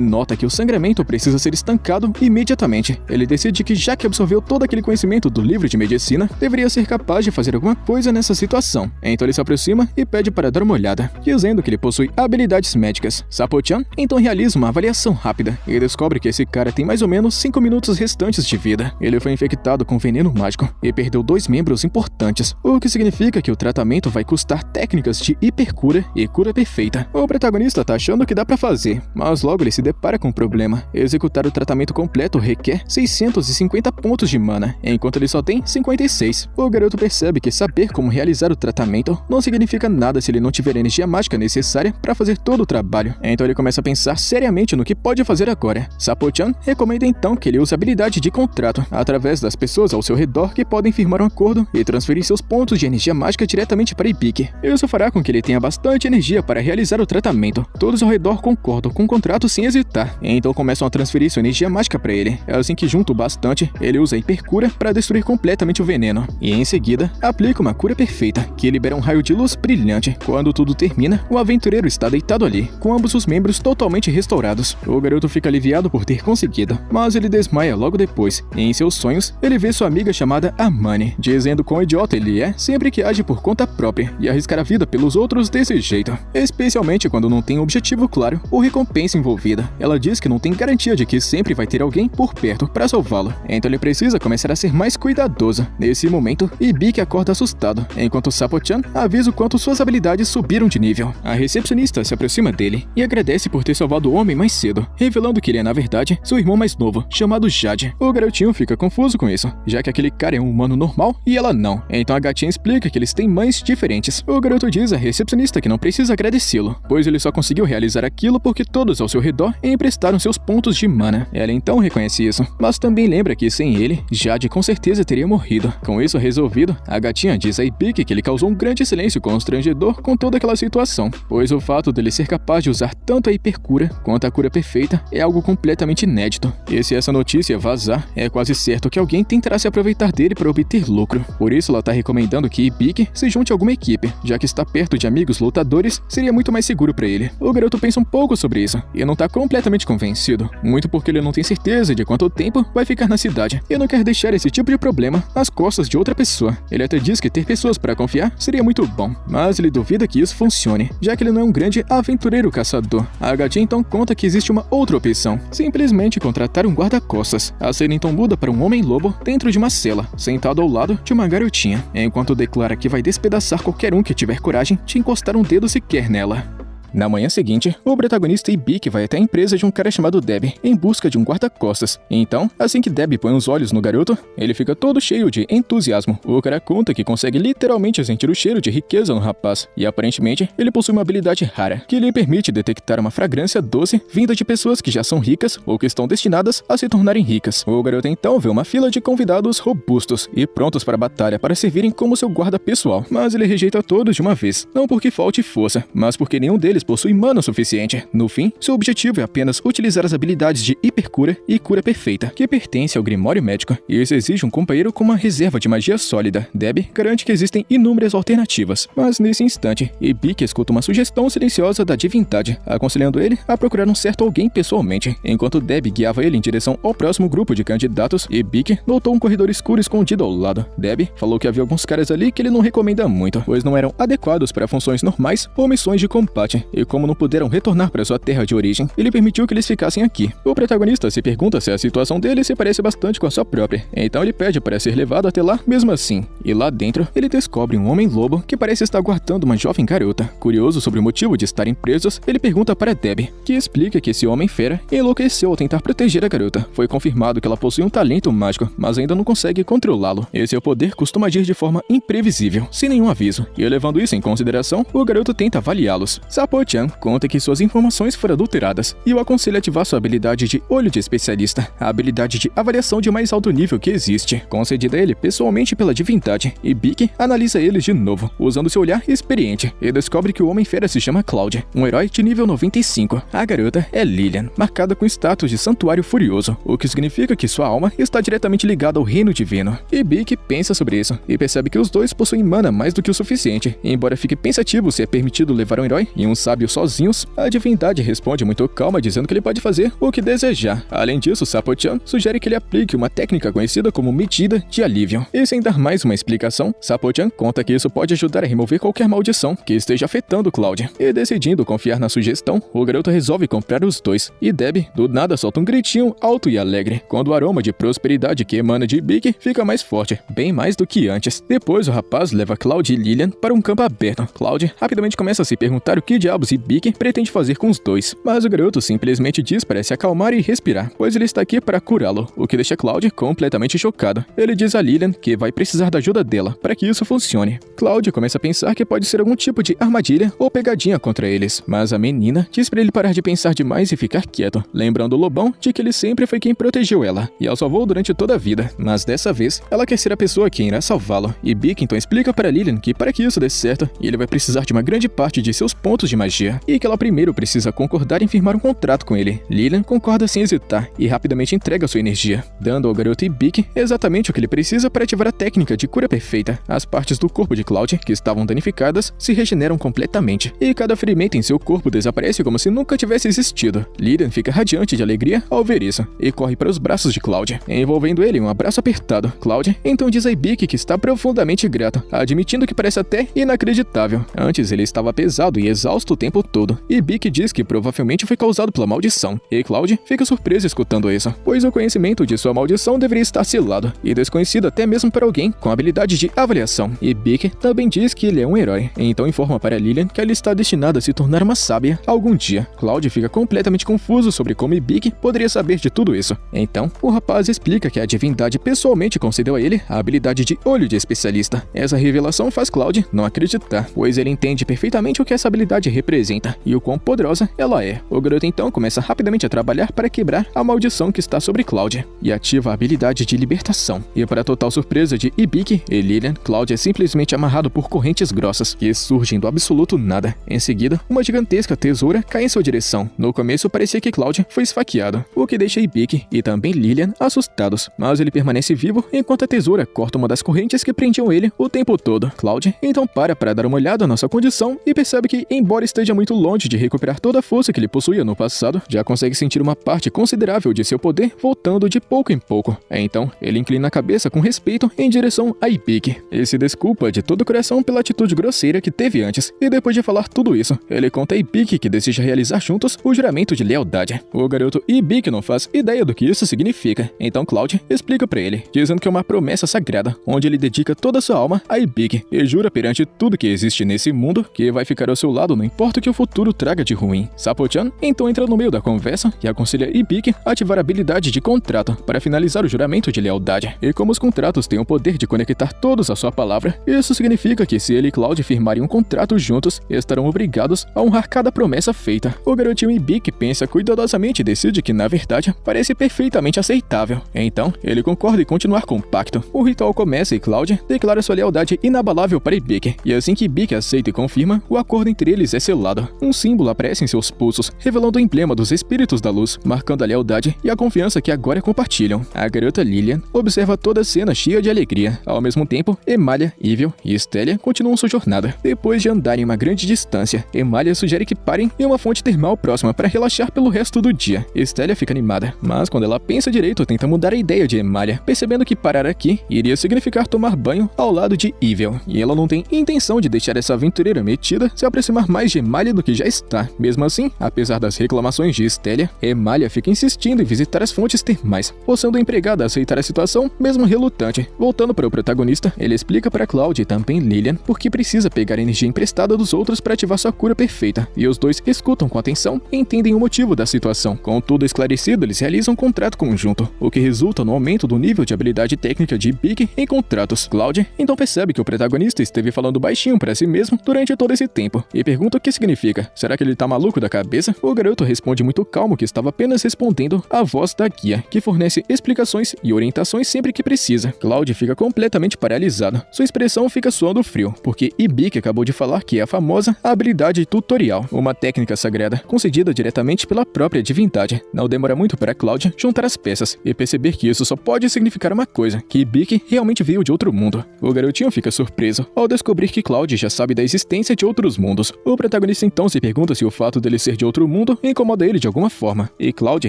nota que o sangramento precisa ser estancado imediatamente. Ele decide que, já que absorveu todo aquele conhecimento do livro de medicina, deveria ser capaz de fazer alguma coisa nessa situação. Então ele se aproxima e pede para dar uma olhada, dizendo que ele possui habilidades médicas. Sapo-chan então realiza uma avaliação rápida e descobre que esse cara tem mais ou menos 5 minutos restantes de vida. Ele foi infectado com veneno mágico e perdeu 2 membros importantes, o que significa que o tratamento vai custar técnicas de hipercura e cura perfeita. O protagonista tá achando que dá pra fazer, mas logo ele se depara com um problema. Executar o tratamento completo requer 650 pontos de mana, enquanto ele só tem 56. O garoto percebe que saber como realizar o tratamento não significa nada se ele não tiver a energia mágica necessária para fazer todo o trabalho. Então ele começa a pensar seriamente no que pode fazer agora. Sapo-chan recomenda então que ele use a habilidade de contrato, através das pessoas ao seu redor que podem firmar um acordo e transferir seus pontos de energia mágica diretamente para Ibik. Isso fará com que ele tenha bastante energia para realizar o tratamento. Todos ao redor concordam com o contrato sem hesitar, então começam a transferir sua energia mágica para ele. É assim que, junto bastante, ele usa a hipercura para destruir completamente o veneno, e em seguida aplica uma cura perfeita, que libera um raio de luz brilhante. Quando tudo termina, o aventureiro está deitado ali, com ambos os membros totalmente restaurados. O garoto fica aliviado por ter conseguido, mas ele desmaia logo depois, e em seus sonhos, ele vê sua amiga chamada Amane, dizendo quão idiota ele é sempre que age por conta própria e arriscar a vida pelos outros desse jeito, especialmente quando não tem um objetivo claro ou recompensa envolvida. Ela diz que não tem garantia de que sempre vai ter alguém por perto para salvá-lo, então ele precisa começar a ser mais cuidadoso. Nesse momento, Ibik acorda assustado, enquanto Sapo-chan avisa o quanto suas habilidades subiram de nível. A recepcionista se aproxima dele e agradece por ter salvado o homem mais cedo, revelando que ele é, na verdade, seu irmão mais novo, chamado Jade. O garotinho fica confuso com isso, já que aquele cara é um humano normal e ela não. Então a gatinha explica que eles têm mães diferentes. O garoto diz à recepcionista que não precisa agradecê-lo, pois ele só conseguiu realizar aquilo porque todos ao seu redor emprestaram seus pontos de mana. Ela então reconhece isso, mas também lembra que sem ele, Jade com certeza teria morrido. Com isso resolvido, a gatinha diz a Ibik que ele causou um grande silêncio constrangedor com toda aquela situação, pois o fato dele ser capaz de usar tanto a hipercura quanto a cura perfeita é algo completamente inédito. E se essa notícia vazar, é quase certo que alguém tentará se aproveitar dele para obter lucro. Por isso ela tá recomendando que Ibik se junte a alguma equipe, já que estar perto de amigos lutadores seria muito mais seguro para ele. O garoto pensa um pouco sobre isso e não tá completamente convencido, muito porque ele não tem certeza de quanto tempo vai ficar na cidade e não quer deixar esse tipo de problema nas costas de outra pessoa. Ele até diz que ter pessoas para confiar seria muito bom, mas ele duvida que isso funcione, já que ele não é um grande aventureiro caçador. A gatinha então conta que existe uma outra opção, simplesmente contratar um guarda-costas. A cena então muda para um homem-lobo dentro de uma cela, sentado ao lado de uma garotinha, enquanto declara que vai despedaçar qualquer um que tiver coragem de encostar um dedo sequer nela. Na manhã seguinte, o protagonista Ibik vai até a empresa de um cara chamado Deb em busca de um guarda-costas. Então, assim que Deb põe os olhos no garoto, ele fica todo cheio de entusiasmo. O cara conta que consegue literalmente sentir o cheiro de riqueza no rapaz, e aparentemente ele possui uma habilidade rara, que lhe permite detectar uma fragrância doce vinda de pessoas que já são ricas ou que estão destinadas a se tornarem ricas. O garoto então vê uma fila de convidados robustos e prontos para a batalha para servirem como seu guarda pessoal, mas ele rejeita todos de uma vez, não porque falte força, mas porque nenhum deles possui mana o suficiente. No fim, seu objetivo é apenas utilizar as habilidades de hipercura e cura perfeita, que pertence ao Grimório Médico, e isso exige um companheiro com uma reserva de magia sólida. Deb garante que existem inúmeras alternativas, mas nesse instante, Ibik escuta uma sugestão silenciosa da divindade, aconselhando ele a procurar um certo alguém pessoalmente. Enquanto Deb guiava ele em direção ao próximo grupo de candidatos, Ibik notou um corredor escuro escondido ao lado. Deb falou que havia alguns caras ali que ele não recomenda muito, pois não eram adequados para funções normais ou missões de combate, e como não puderam retornar para sua terra de origem, ele permitiu que eles ficassem aqui. O protagonista se pergunta se a situação dele se parece bastante com a sua própria, então ele pede para ser levado até lá mesmo assim. E lá dentro, ele descobre um homem-lobo que parece estar guardando uma jovem garota. Curioso sobre o motivo de estarem presos, ele pergunta para Deb, que explica que esse homem-fera enlouqueceu ao tentar proteger a garota. Foi confirmado que ela possui um talento mágico, mas ainda não consegue controlá-lo. Esse seu poder costuma agir de forma imprevisível, sem nenhum aviso, e levando isso em consideração, o garoto tenta avaliá-los. Sapo-chan conta que suas informações foram adulteradas e o aconselha a ativar sua habilidade de olho de especialista, a habilidade de avaliação de mais alto nível que existe, concedida a ele pessoalmente pela divindade. E Ibiki analisa eles de novo, usando seu olhar experiente, e descobre que o Homem-Fera se chama Cloud, um herói de nível 95. A garota é Lilian, marcada com status de Santuário Furioso, o que significa que sua alma está diretamente ligada ao reino divino. Ibiki pensa sobre isso e percebe que os dois possuem mana mais do que o suficiente. E embora fique pensativo se é permitido levar um herói e um sábio sozinhos, a divindade responde muito calma, dizendo que ele pode fazer o que desejar. Além disso, Sapo-chan sugere que ele aplique uma técnica conhecida como medida de alívio. E sem dar mais uma explicação, Sapo-chan conta que isso pode ajudar a remover qualquer maldição que esteja afetando Cloud. E decidindo confiar na sugestão, o garoto resolve comprar os dois. E Debbie, do nada, solta um gritinho alto e alegre, quando o aroma de prosperidade que emana de Ibiki fica mais forte, bem mais do que antes. Depois, o rapaz leva Cloud e Lilian para um campo aberto. Cloud rapidamente começa a se perguntar o que diabos Ibiki pretende fazer com os dois, mas o garoto simplesmente diz para se acalmar e respirar, pois ele está aqui para curá-lo, o que deixa Cloud completamente chocado. Ele diz a Lilian que vai precisar da ajuda dela para que isso funcione. Cloud começa a pensar que pode ser algum tipo de armadilha ou pegadinha contra eles, mas a menina diz para ele parar de pensar demais e ficar quieto, lembrando o Lobão de que ele sempre foi quem protegeu ela e a salvou durante toda a vida, mas dessa vez ela quer ser a pessoa que irá salvá-lo. E Ibiki então explica para Lilian que para que isso dê certo, ele vai precisar de uma grande parte de seus pontos de magia e que ela primeiro precisa concordar em firmar um contrato com ele. Lilian concorda sem hesitar e rapidamente entrega sua energia, dando ao garoto Ibiki exatamente o que ele precisa para ativar a técnica de cura perfeita. As partes do corpo de Cloud que estavam danificadas se regeneram completamente e cada ferimento em seu corpo desaparece como se nunca tivesse existido. Lilian fica radiante de alegria ao ver isso e corre para os braços de Cloud, envolvendo ele em um abraço apertado. Cloud então diz a Ibiki que está profundamente grato, admitindo que parece até inacreditável. Antes ele estava pesado e exausto o tempo todo. Ibiki diz que provavelmente foi causado pela maldição, e Cloud fica surpreso escutando isso, pois o conhecimento de sua maldição deveria estar selado e desconhecido até mesmo para alguém com habilidade de avaliação. Ibiki também diz que ele é um herói, então informa para Lilian que ela está destinada a se tornar uma sábia algum dia. Cloud fica completamente confuso sobre como Ibiki poderia saber de tudo isso. Então, o rapaz explica que a divindade pessoalmente concedeu a ele a habilidade de olho de especialista. Essa revelação faz Cloud não acreditar, pois ele entende perfeitamente o que essa habilidade representa e o quão poderosa ela é. O garoto então começa rapidamente a trabalhar para quebrar a maldição que está sobre Cloud e ativa a habilidade de libertação. E para total surpresa de Ibiki e Lilian, Cloud é simplesmente amarrado por correntes grossas que surgem do absoluto nada. Em seguida, uma gigantesca tesoura cai em sua direção. No começo parecia que Cloud foi esfaqueado, o que deixa Ibiki e também Lilian assustados, mas ele permanece vivo enquanto a tesoura corta uma das correntes que prendiam ele o tempo todo. Cloud então para dar uma olhada na sua condição e percebe que, embora esteja muito longe de recuperar toda a força que ele possuía no passado, já consegue sentir uma parte considerável de seu poder voltando de pouco em pouco. Então, ele inclina a cabeça com respeito em direção a Ibiki e se desculpa de todo o coração pela atitude grosseira que teve antes. E depois de falar tudo isso, ele conta a Ibiki que deseja realizar juntos o juramento de lealdade. O garoto Ibiki não faz ideia do que isso significa, então Cloud explica pra ele, dizendo que é uma promessa sagrada, onde ele dedica toda a sua alma a Ibiki e jura perante tudo que existe nesse mundo que vai ficar ao seu lado não importa o que o futuro traga de ruim. Sapo-chan então entra no meio da conversa e aconselha Ibiki a ativar a habilidade de contrato para finalizar o juramento de lealdade. E como os contratos têm o poder de conectar todos à sua palavra, isso significa que se ele e Cloud firmarem um contrato juntos, estarão obrigados a honrar cada promessa feita. O garotinho Ibiki pensa cuidadosamente e decide que, na verdade, parece perfeitamente aceitável. Então, ele concorda em continuar com o pacto. O ritual começa e Cloud declara sua lealdade inabalável para Ibiki, e assim que Ibiki aceita e confirma, o acordo entre eles é selado. Um símbolo aparece em seus pulsos, revelando o emblema dos espíritos da luz, marcando a lealdade e a confiança que agora compartilham. A garota Lilian observa toda a cena cheia de alegria. Ao mesmo tempo, Emalia, Evil e Estélia continuam sua jornada. Depois de andarem uma grande distância, Emalia sugere que parem em uma fonte termal próxima para relaxar pelo resto do dia. Estélia fica animada, mas quando ela pensa direito, tenta mudar a ideia de Emalia, percebendo que parar aqui iria significar tomar banho ao lado de Evil, e ela não tem intenção de deixar essa aventureira metida se aproximar mais de Emalia do que já está. Mesmo assim, apesar das reclamações de Estélia, Emalia fica insistindo em visitar as fontes termais, forçando a empregada a aceitar a situação, mesmo relutante. Voltando para o protagonista, ele explica para Cloud e também Lilian por que precisa pegar energia emprestada dos outros para ativar sua cura perfeita, e os dois escutam com atenção e entendem o motivo da situação. Com tudo esclarecido, eles realizam um contrato conjunto, o que resulta no aumento do nível de habilidade técnica de Ibiki em contratos. Cloud então percebe que o protagonista esteve falando baixinho para si mesmo durante todo esse tempo, e pergunta o que significa? Será que ele tá maluco da cabeça? O garoto responde muito calmo que estava apenas respondendo à voz da guia, que fornece explicações e orientações sempre que precisa. Cloud fica completamente paralisado. Sua expressão fica suando frio, porque Ibiki acabou de falar que é a famosa habilidade tutorial, uma técnica sagrada concedida diretamente pela própria divindade. Não demora muito para Cloud juntar as peças e perceber que isso só pode significar uma coisa, que Ibiki realmente veio de outro mundo. O garotinho fica surpreso ao descobrir que Cloud já sabe da existência de outros mundos. O protagonista então se pergunta se o fato dele ser de outro mundo incomoda ele de alguma forma, e Cloud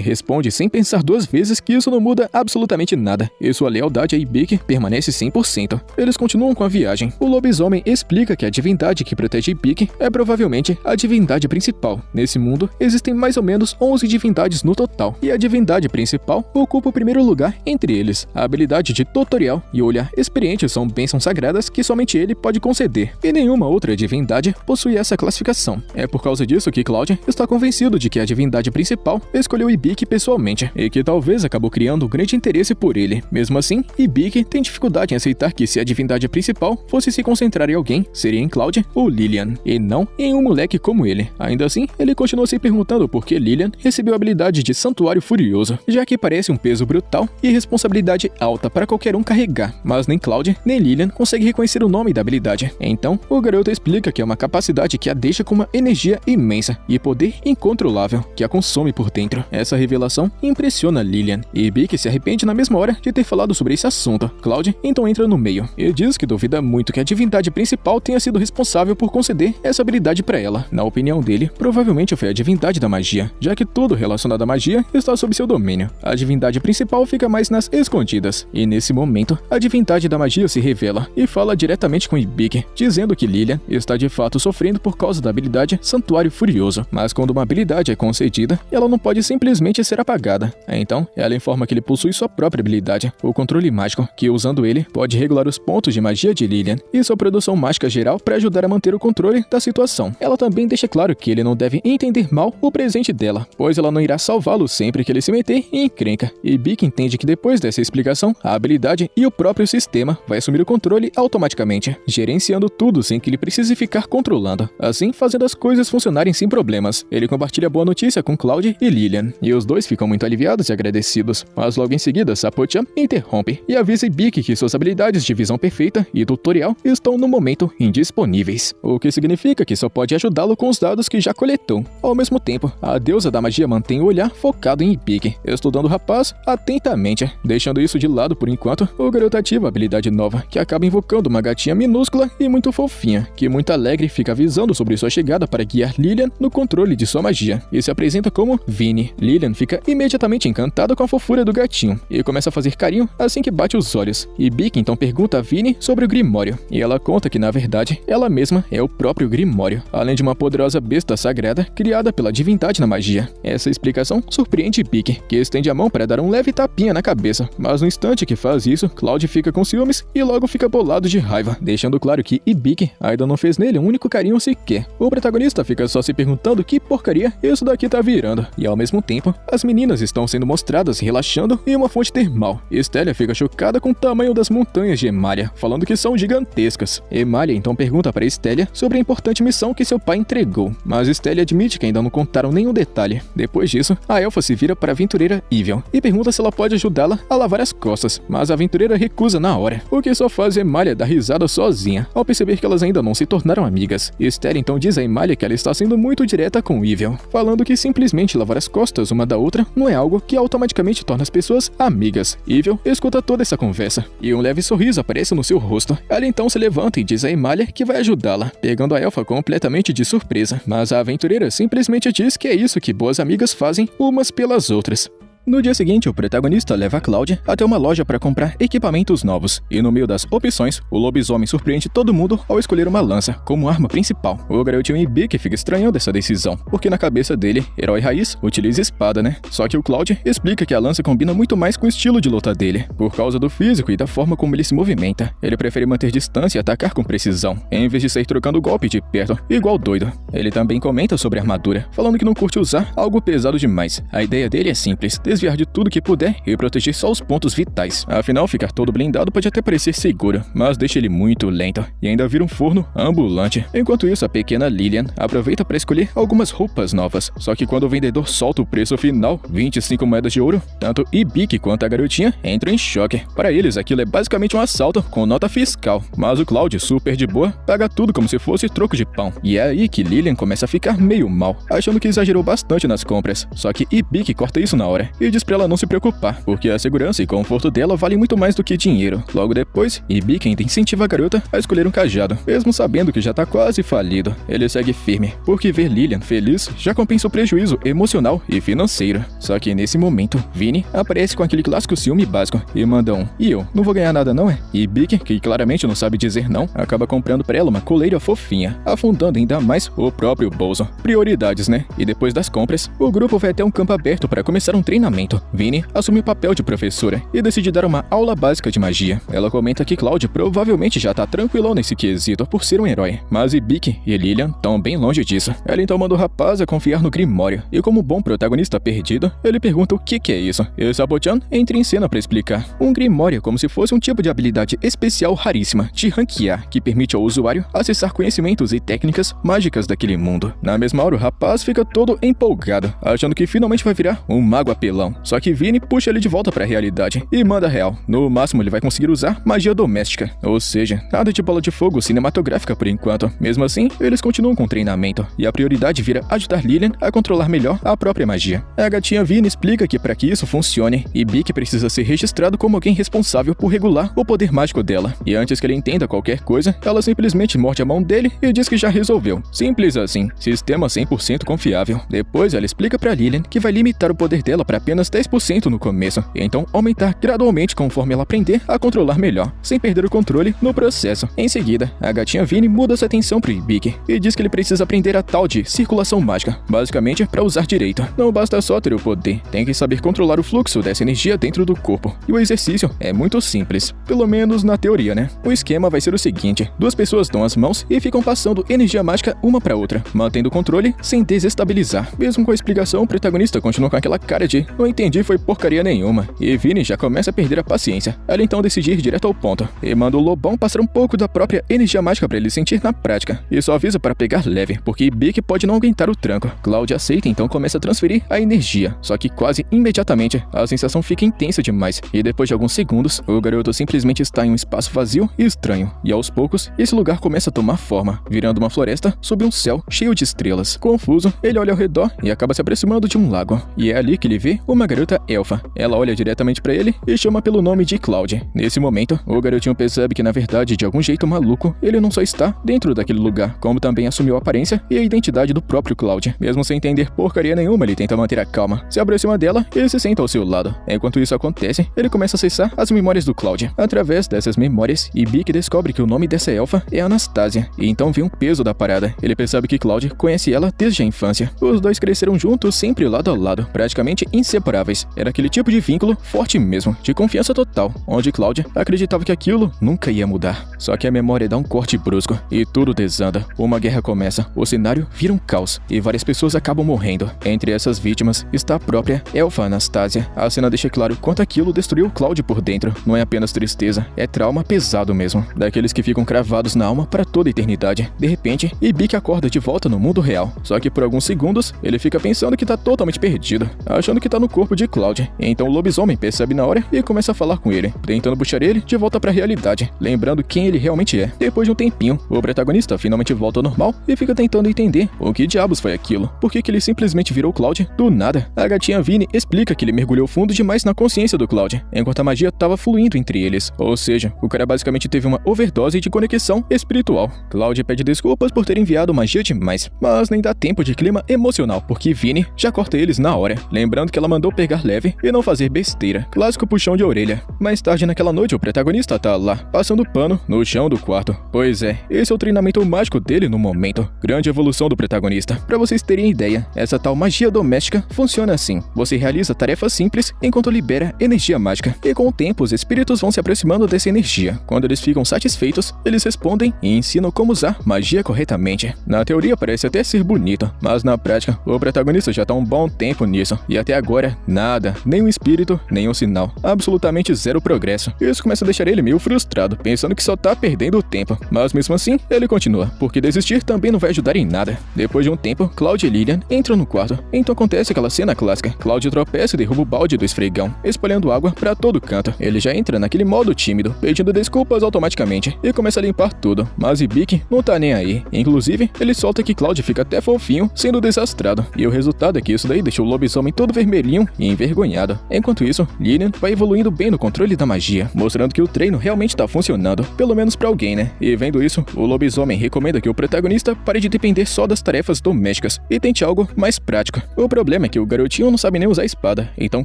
responde sem pensar duas vezes que isso não muda absolutamente nada, e sua lealdade a Ibiki permanece 100%. Eles continuam com a viagem. O lobisomem explica que a divindade que protege Ibiki é provavelmente a divindade principal. Nesse mundo, existem mais ou menos 11 divindades no total, e a divindade principal ocupa o primeiro lugar entre eles. A habilidade de tutorial e o olhar experiente são bênçãos sagradas que somente ele pode conceder, e nenhuma outra divindade possui essa classificação. É por causa disso que Cloud está convencido de que a divindade principal escolheu Ibiki pessoalmente, e que talvez acabou criando um grande interesse por ele. Mesmo assim, Ibiki tem dificuldade em aceitar que se a divindade principal fosse se concentrar em alguém, seria em Cloud ou Lilian, e não em um moleque como ele. Ainda assim, ele continua se perguntando por que Lilian recebeu a habilidade de Santuário Furioso, já que parece um peso brutal e responsabilidade alta para qualquer um carregar, mas nem Cloud nem Lilian conseguem reconhecer o nome da habilidade. Então, o garoto explica que é uma capacidade que a deixa com uma energia imensa e poder incontrolável que a consome por dentro. Essa revelação impressiona Lilian, e Ibiki se arrepende na mesma hora de ter falado sobre esse assunto. Cloud então entra no meio e diz que duvida muito que a divindade principal tenha sido responsável por conceder essa habilidade para ela. Na opinião dele, provavelmente foi a divindade da magia, já que tudo relacionado à magia está sob seu domínio. A divindade principal fica mais nas escondidas, e nesse momento, a divindade da magia se revela e fala diretamente com Ibiki, dizendo que Lilian está de fato sofrendo por causa da habilidade Santuário Furioso, mas quando uma habilidade é concedida, ela não pode simplesmente ser apagada. Então, ela informa que ele possui sua própria habilidade, o controle mágico, que usando ele, pode regular os pontos de magia de Lilian e sua produção mágica geral para ajudar a manter o controle da situação. Ela também deixa claro que ele não deve entender mal o presente dela, pois ela não irá salvá-lo sempre que ele se meter em encrenca. E Ibiki entende que depois dessa explicação, a habilidade e o próprio sistema vai assumir o controle automaticamente, gerenciando tudo sem que ele precise ficar controlando, assim fazendo as coisas funcionarem sem problemas. Ele compartilha a boa notícia com Cloud e Lilian, e os dois ficam muito aliviados e agradecidos, mas logo em seguida Sapo-chan interrompe e avisa Ibiki que suas habilidades de visão perfeita e tutorial estão no momento indisponíveis, o que significa que só pode ajudá-lo com os dados que já coletou. Ao mesmo tempo, a deusa da magia mantém o olhar focado em Ibiki, estudando o rapaz atentamente. Deixando isso de lado por enquanto, o garoto ativa a habilidade nova, que acaba invocando uma gatinha minúscula e muito fofinha, que muito alegre fica avisando sobre sua chegada para guiar Lilian no controle de sua magia, e se apresenta como Vini. Lilian fica imediatamente encantada com a fofura do gatinho, e começa a fazer carinho assim que bate os olhos. Ibiki então pergunta a Vini sobre o Grimório, e ela conta que na verdade, ela mesma é o próprio Grimório, além de uma poderosa besta sagrada criada pela divindade na magia. Essa explicação surpreende Ibiki, que estende a mão para dar um leve tapinha na cabeça, mas no instante que faz isso, Cloud fica com ciúmes e logo fica bolado de raiva, deixando claro que Ibiki ainda não fez nele um único carinho sequer. O protagonista fica só se perguntando que porcaria isso daqui tá virando, e ao mesmo tempo, as meninas estão sendo mostradas relaxando em uma fonte termal. Estélia fica chocada com o tamanho das montanhas de Emalia, falando que são gigantescas. Emalia então pergunta para Estélia sobre a importante missão que seu pai entregou, mas Estélia admite que ainda não contaram nenhum detalhe. Depois disso, a elfa se vira para a aventureira Evil e pergunta se ela pode ajudá-la a lavar as costas, mas a aventureira recusa na hora, o que só faz Emalia dar risada sozinha, ao perceber que elas ainda não se tornaram amigas. Estélia então diz a Emalia que ela está sendo muito direta com Evil, falando que simplesmente lavar as costas uma da outra não é algo que automaticamente torna as pessoas amigas. Evil escuta toda essa conversa, e um leve sorriso aparece no seu rosto. Ela então se levanta e diz a Emalia que vai ajudá-la, pegando a elfa completamente de surpresa, mas a aventureira simplesmente diz que é isso que boas amigas fazem umas pelas outras. No dia seguinte, o protagonista leva a Cloud até uma loja para comprar equipamentos novos, e no meio das opções, o lobisomem surpreende todo mundo ao escolher uma lança como arma principal. O garotinho Ibiki fica estranhando essa decisão, porque na cabeça dele, herói raiz utiliza espada, né? Só que o Cloud explica que a lança combina muito mais com o estilo de luta dele, por causa do físico e da forma como ele se movimenta. Ele prefere manter distância e atacar com precisão, em vez de sair trocando golpe de perto, igual doido. Ele também comenta sobre a armadura, falando que não curte usar algo pesado demais. A ideia dele é simples, desviar de tudo que puder e proteger só os pontos vitais. Afinal, ficar todo blindado pode até parecer seguro, mas deixa ele muito lento e ainda vira um forno ambulante. Enquanto isso, a pequena Lillian aproveita para escolher algumas roupas novas. Só que quando o vendedor solta o preço final, 25 moedas de ouro, tanto Ibiki quanto a garotinha entram em choque. Para eles, aquilo é basicamente um assalto com nota fiscal, mas o Cloud, super de boa, paga tudo como se fosse troco de pão. E é aí que Lillian começa a ficar meio mal, achando que exagerou bastante nas compras. Só que Ibiki corta isso na hora e diz pra ela não se preocupar, porque a segurança e conforto dela vale muito mais do que dinheiro. Logo depois, Ibiki ainda incentiva a garota a escolher um cajado, mesmo sabendo que já tá quase falido. Ele segue firme, porque ver Lillian feliz já compensa o prejuízo emocional e financeiro. Só que nesse momento, Vinny aparece com aquele clássico ciúme básico e manda um: "E eu? Não vou ganhar nada não é?" E Ibiki, que claramente não sabe dizer não, acaba comprando pra ela uma coleira fofinha, afundando ainda mais o próprio bolso. Prioridades, né? E depois das compras, o grupo vai até um campo aberto para começar um treinamento. Vinny assume o papel de professora e decide dar uma aula básica de magia. Ela comenta que Cloud provavelmente já tá tranquilão nesse quesito por ser um herói, mas Ibiki e Lillian estão bem longe disso. Ela então manda o rapaz a confiar no Grimório, e como bom protagonista perdido, ele pergunta o que é isso. E Sabo-chan entra em cena para explicar. Um Grimório é como se fosse um tipo de habilidade especial raríssima de ranquear, que permite ao usuário acessar conhecimentos e técnicas mágicas daquele mundo. Na mesma hora, o rapaz fica todo empolgado, achando que finalmente vai virar um mago apelão. Só que Vinny puxa ele de volta para a realidade e manda a real. No máximo, ele vai conseguir usar magia doméstica, ou seja, nada de bola de fogo cinematográfica por enquanto. Mesmo assim, eles continuam com o treinamento, e a prioridade vira ajudar Lillian a controlar melhor a própria magia. A gatinha Vinny explica que para que isso funcione, Ibiki precisa ser registrado como alguém responsável por regular o poder mágico dela. E antes que ele entenda qualquer coisa, ela simplesmente morde a mão dele e diz que já resolveu. Simples assim, sistema 100% confiável. Depois ela explica para Lillian que vai limitar o poder dela para apenas 10% no começo, e então aumentar gradualmente conforme ela aprender a controlar melhor, sem perder o controle no processo. Em seguida, a gatinha Vinny muda sua atenção pro Ibiki e diz que ele precisa aprender a tal de circulação mágica, basicamente para usar direito. Não basta só ter o poder, tem que saber controlar o fluxo dessa energia dentro do corpo. E o exercício é muito simples, pelo menos na teoria, né? O esquema vai ser o seguinte: duas pessoas dão as mãos e ficam passando energia mágica uma para outra, mantendo o controle sem desestabilizar. Mesmo com a explicação, o protagonista continua com aquela cara de "não entendi, foi porcaria nenhuma", e Vinny já começa a perder a paciência. Ela então decide ir direto ao ponto e manda o lobão passar um pouco da própria energia mágica para ele sentir na prática, e só avisa para pegar leve, porque Ibiki pode não aguentar o tranco. Cloud aceita, então começa a transferir a energia, só que quase imediatamente a sensação fica intensa demais, e depois de alguns segundos, o garoto simplesmente está em um espaço vazio e estranho, e aos poucos, esse lugar começa a tomar forma, virando uma floresta sob um céu cheio de estrelas. Confuso, ele olha ao redor e acaba se aproximando de um lago, e é ali que ele vê uma garota elfa. Ela olha diretamente para ele e chama pelo nome de Cloud. Nesse momento, o garotinho percebe que na verdade, de algum jeito maluco, ele não só está dentro daquele lugar, como também assumiu a aparência e a identidade do próprio Cloud. Mesmo sem entender porcaria nenhuma, ele tenta manter a calma, se aproxima dela e se senta ao seu lado. Enquanto isso acontece, ele começa a acessar as memórias do Cloud. Através dessas memórias, Ibiki descobre que o nome dessa elfa é Anastasia, e então vê um peso da parada. Ele percebe que Cloud conhece ela desde a infância. Os dois cresceram juntos, sempre lado a lado, praticamente inseparáveis. Era aquele tipo de vínculo forte mesmo, de confiança total, onde Cloud acreditava que aquilo nunca ia mudar. Só que a memória dá um corte brusco e tudo desanda. Uma guerra começa, o cenário vira um caos e várias pessoas acabam morrendo. Entre essas vítimas está a própria elfa Anastasia. A cena deixa claro quanto aquilo destruiu Cloud por dentro. Não é apenas tristeza, é trauma pesado mesmo, daqueles que ficam cravados na alma para toda a eternidade. De repente, Ibiki acorda de volta no mundo real, só que por alguns segundos ele fica pensando que tá totalmente perdido, achando que tá no corpo de Cloud. Então o lobisomem percebe na hora e começa a falar com ele, tentando puxar ele de volta para a realidade, lembrando quem ele realmente é. Depois de um tempinho, o protagonista finalmente volta ao normal e fica tentando entender o que diabos foi aquilo, por que ele simplesmente virou Cloud do nada. A gatinha Vinny explica que ele mergulhou fundo demais na consciência do Cloud, enquanto a magia estava fluindo entre eles, ou seja, o cara basicamente teve uma overdose de conexão espiritual. Cloud pede desculpas por ter enviado magia demais, mas nem dá tempo de clima emocional, porque Vinny já corta eles na hora, lembrando que ela mandou pegar leve e não fazer besteira. Clássico puxão de orelha. Mais tarde naquela noite, o protagonista tá lá, passando pano no chão do quarto. Pois é, esse é o treinamento mágico dele no momento. Grande evolução do protagonista. Pra vocês terem ideia, essa tal magia doméstica funciona assim. Você realiza tarefas simples enquanto libera energia mágica, e com o tempo os espíritos vão se aproximando dessa energia. Quando eles ficam satisfeitos, eles respondem e ensinam como usar magia corretamente. Na teoria parece até ser bonito, mas na prática, o protagonista já tá um bom tempo nisso, e até agora agora, nada, nem um espírito, nem um sinal. Absolutamente zero progresso. Isso começa a deixar ele meio frustrado, pensando que só tá perdendo o tempo. Mas mesmo assim, ele continua, porque desistir também não vai ajudar em nada. Depois de um tempo, Cloud e Lillian entram no quarto. Então acontece aquela cena clássica. Cloud tropeça e derruba o balde do esfregão, espalhando água pra todo canto. Ele já entra naquele modo tímido, pedindo desculpas automaticamente, e começa a limpar tudo. Mas Ibiki não tá nem aí. Inclusive, ele solta que Cloud fica até fofinho, sendo desastrado. E o resultado é que isso daí deixou o lobisomem todo vermelhinho e envergonhado. Enquanto isso, Lillian vai evoluindo bem no controle da magia, mostrando que o treino realmente tá funcionando, pelo menos pra alguém, né? E vendo isso, o lobisomem recomenda que o protagonista pare de depender só das tarefas domésticas e tente algo mais prático. O problema é que o garotinho não sabe nem usar a espada, então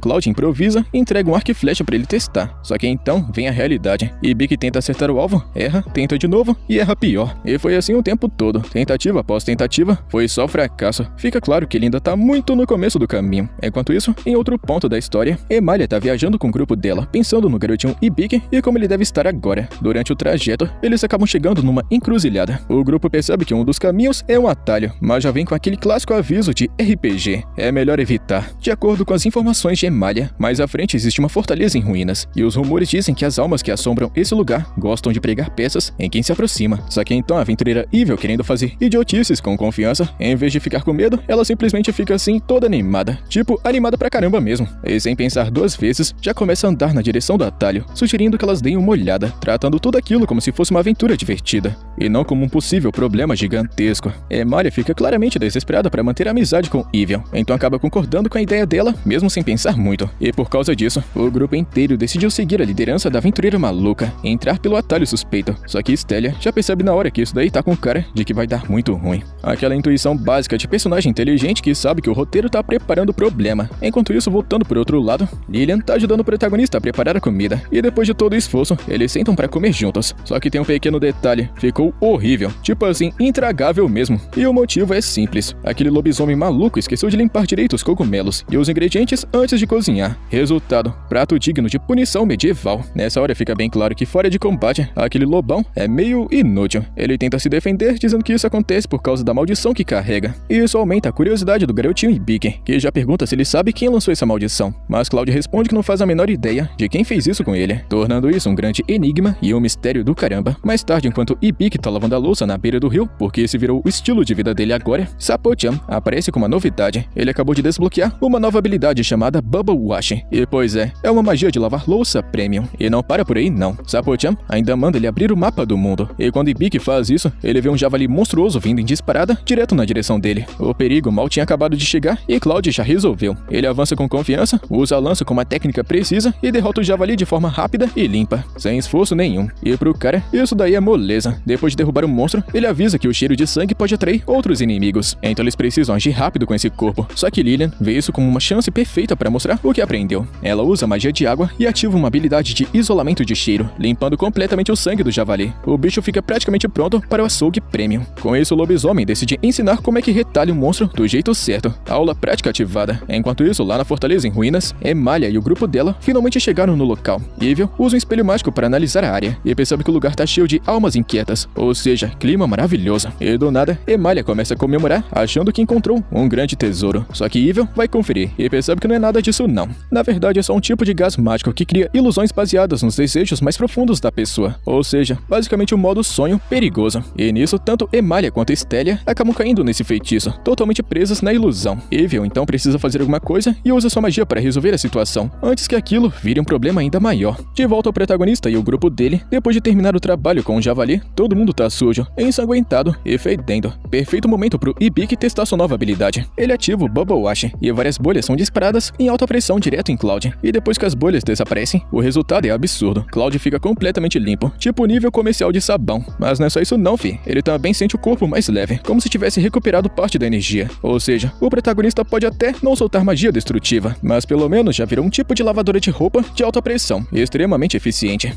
Cloud improvisa e entrega um arco e flecha pra ele testar. Só que então vem a realidade. Ibiki tenta acertar o alvo, erra, tenta de novo e erra pior. E foi assim o tempo todo, tentativa após tentativa, foi só fracasso. Fica claro que ele ainda tá muito no começo do caminho. Enquanto isso, em outro ponto da história, Emalia tá viajando com o grupo dela, pensando no garotinho Ibiki e como ele deve estar agora. Durante o trajeto, eles acabam chegando numa encruzilhada. O grupo percebe que um dos caminhos é um atalho, mas já vem com aquele clássico aviso de RPG. É melhor evitar. De acordo com as informações de Emalia, mais à frente existe uma fortaleza em ruínas, e os rumores dizem que as almas que assombram esse lugar gostam de pregar peças em quem se aproxima. Só que então a aventureira Evil, querendo fazer idiotices com confiança, em vez de ficar com medo, ela simplesmente fica assim toda animada. Tipo, animada pra caramba mesmo. E sem pensar duas vezes, já começa a andar na direção do atalho, sugerindo que elas deem uma olhada, tratando tudo aquilo como se fosse uma aventura divertida, e não como um possível problema gigantesco. Emalia fica claramente desesperada para manter a amizade com Evil, então acaba concordando com a ideia dela, mesmo sem pensar muito. E por causa disso, o grupo inteiro decidiu seguir a liderança da aventureira maluca e entrar pelo atalho suspeito. Só que Stelia já percebe na hora que isso daí tá com cara de que vai dar muito ruim. Aquela intuição básica de personagem inteligente que sabe que o roteiro tá preparando o problema. Enquanto isso, voltando por outro lado, Lillian tá ajudando o protagonista a preparar a comida, e depois de todo o esforço, eles sentam pra comer juntos. Só que tem um pequeno detalhe, ficou horrível, tipo assim, intragável mesmo. E o motivo é simples, aquele lobisomem maluco esqueceu de limpar direito os cogumelos e os ingredientes antes de cozinhar. Resultado, prato digno de punição medieval. Nessa hora fica bem claro que fora de combate, aquele lobão é meio inútil. Ele tenta se defender dizendo que isso acontece por causa da maldição que carrega. E isso aumenta a curiosidade do garotinho Ibiki, que já pergunta se ele sabe quem lançou essa maldição. Mas Cloud responde que não faz a menor ideia de quem fez isso com ele, tornando isso um grande enigma e um mistério do caramba. Mais tarde, enquanto Ibiki tá lavando a louça na beira do rio, porque esse virou o estilo de vida dele agora, Sapo-chan aparece com uma novidade. Ele acabou de desbloquear uma nova habilidade chamada Bubble Wash. E pois é uma magia de lavar louça premium. E não para por aí não. Sapo-chan ainda manda ele abrir o mapa do mundo. E quando Ibiki faz isso, ele vê um javali monstruoso vindo em disparada direto na direção dele. O perigo mal tinha acabado de chegar e Cloud já resolveu. Ele avança com confiança, usa a lança com uma técnica precisa e derrota o javali de forma rápida e limpa, sem esforço nenhum. E pro cara, isso daí é moleza. Depois de derrubar o monstro, ele avisa que o cheiro de sangue pode atrair outros inimigos. Então eles precisam agir rápido com esse corpo. Só que Lillian vê isso como uma chance perfeita para mostrar o que aprendeu. Ela usa magia de água e ativa uma habilidade de isolamento de cheiro, limpando completamente o sangue do javali. O bicho fica praticamente pronto para o açougue premium. Com isso, o lobisomem decide ensinar como é que retalha o monstro do jeito certo. Aula prática ativada. Enquanto isso, lá na fortaleza em ruínas, Emalia e o grupo dela finalmente chegaram no local. Evil usa um espelho mágico para analisar a área e percebe que o lugar tá cheio de almas inquietas, ou seja, clima maravilhoso. E do nada, Emalia começa a comemorar, achando que encontrou um grande tesouro. Só que Evil vai conferir e percebe que não é nada disso não. Na verdade, é só um tipo de gás mágico que cria ilusões baseadas nos desejos mais profundos da pessoa, ou seja, basicamente um modo sonho perigoso. E nisso, tanto Emalia quanto Stelia acabam caindo nesse feitiço, totalmente presas na ilusão. Evil então precisa fazer alguma coisa e usa sua magia para resolver a situação, antes que aquilo vire um problema ainda maior. De volta ao protagonista e o grupo dele, depois de terminar o trabalho com o javali, todo mundo tá sujo, ensanguentado e fedendo. Perfeito momento pro Ibiki testar sua nova habilidade. Ele ativa o Bubble Wash e várias bolhas são disparadas em alta pressão direto em Cloud. E depois que as bolhas desaparecem, o resultado é absurdo. Cloud fica completamente limpo, tipo nível comercial de sabão. Mas não é só isso não, fi. Ele também sente o corpo mais leve, como se tivesse recuperado parte da energia. Ou seja, o protagonista pode até não soltar magia destrutiva, mas pelo menos já virou um tipo de lavadora de roupa de alta pressão, extremamente eficiente.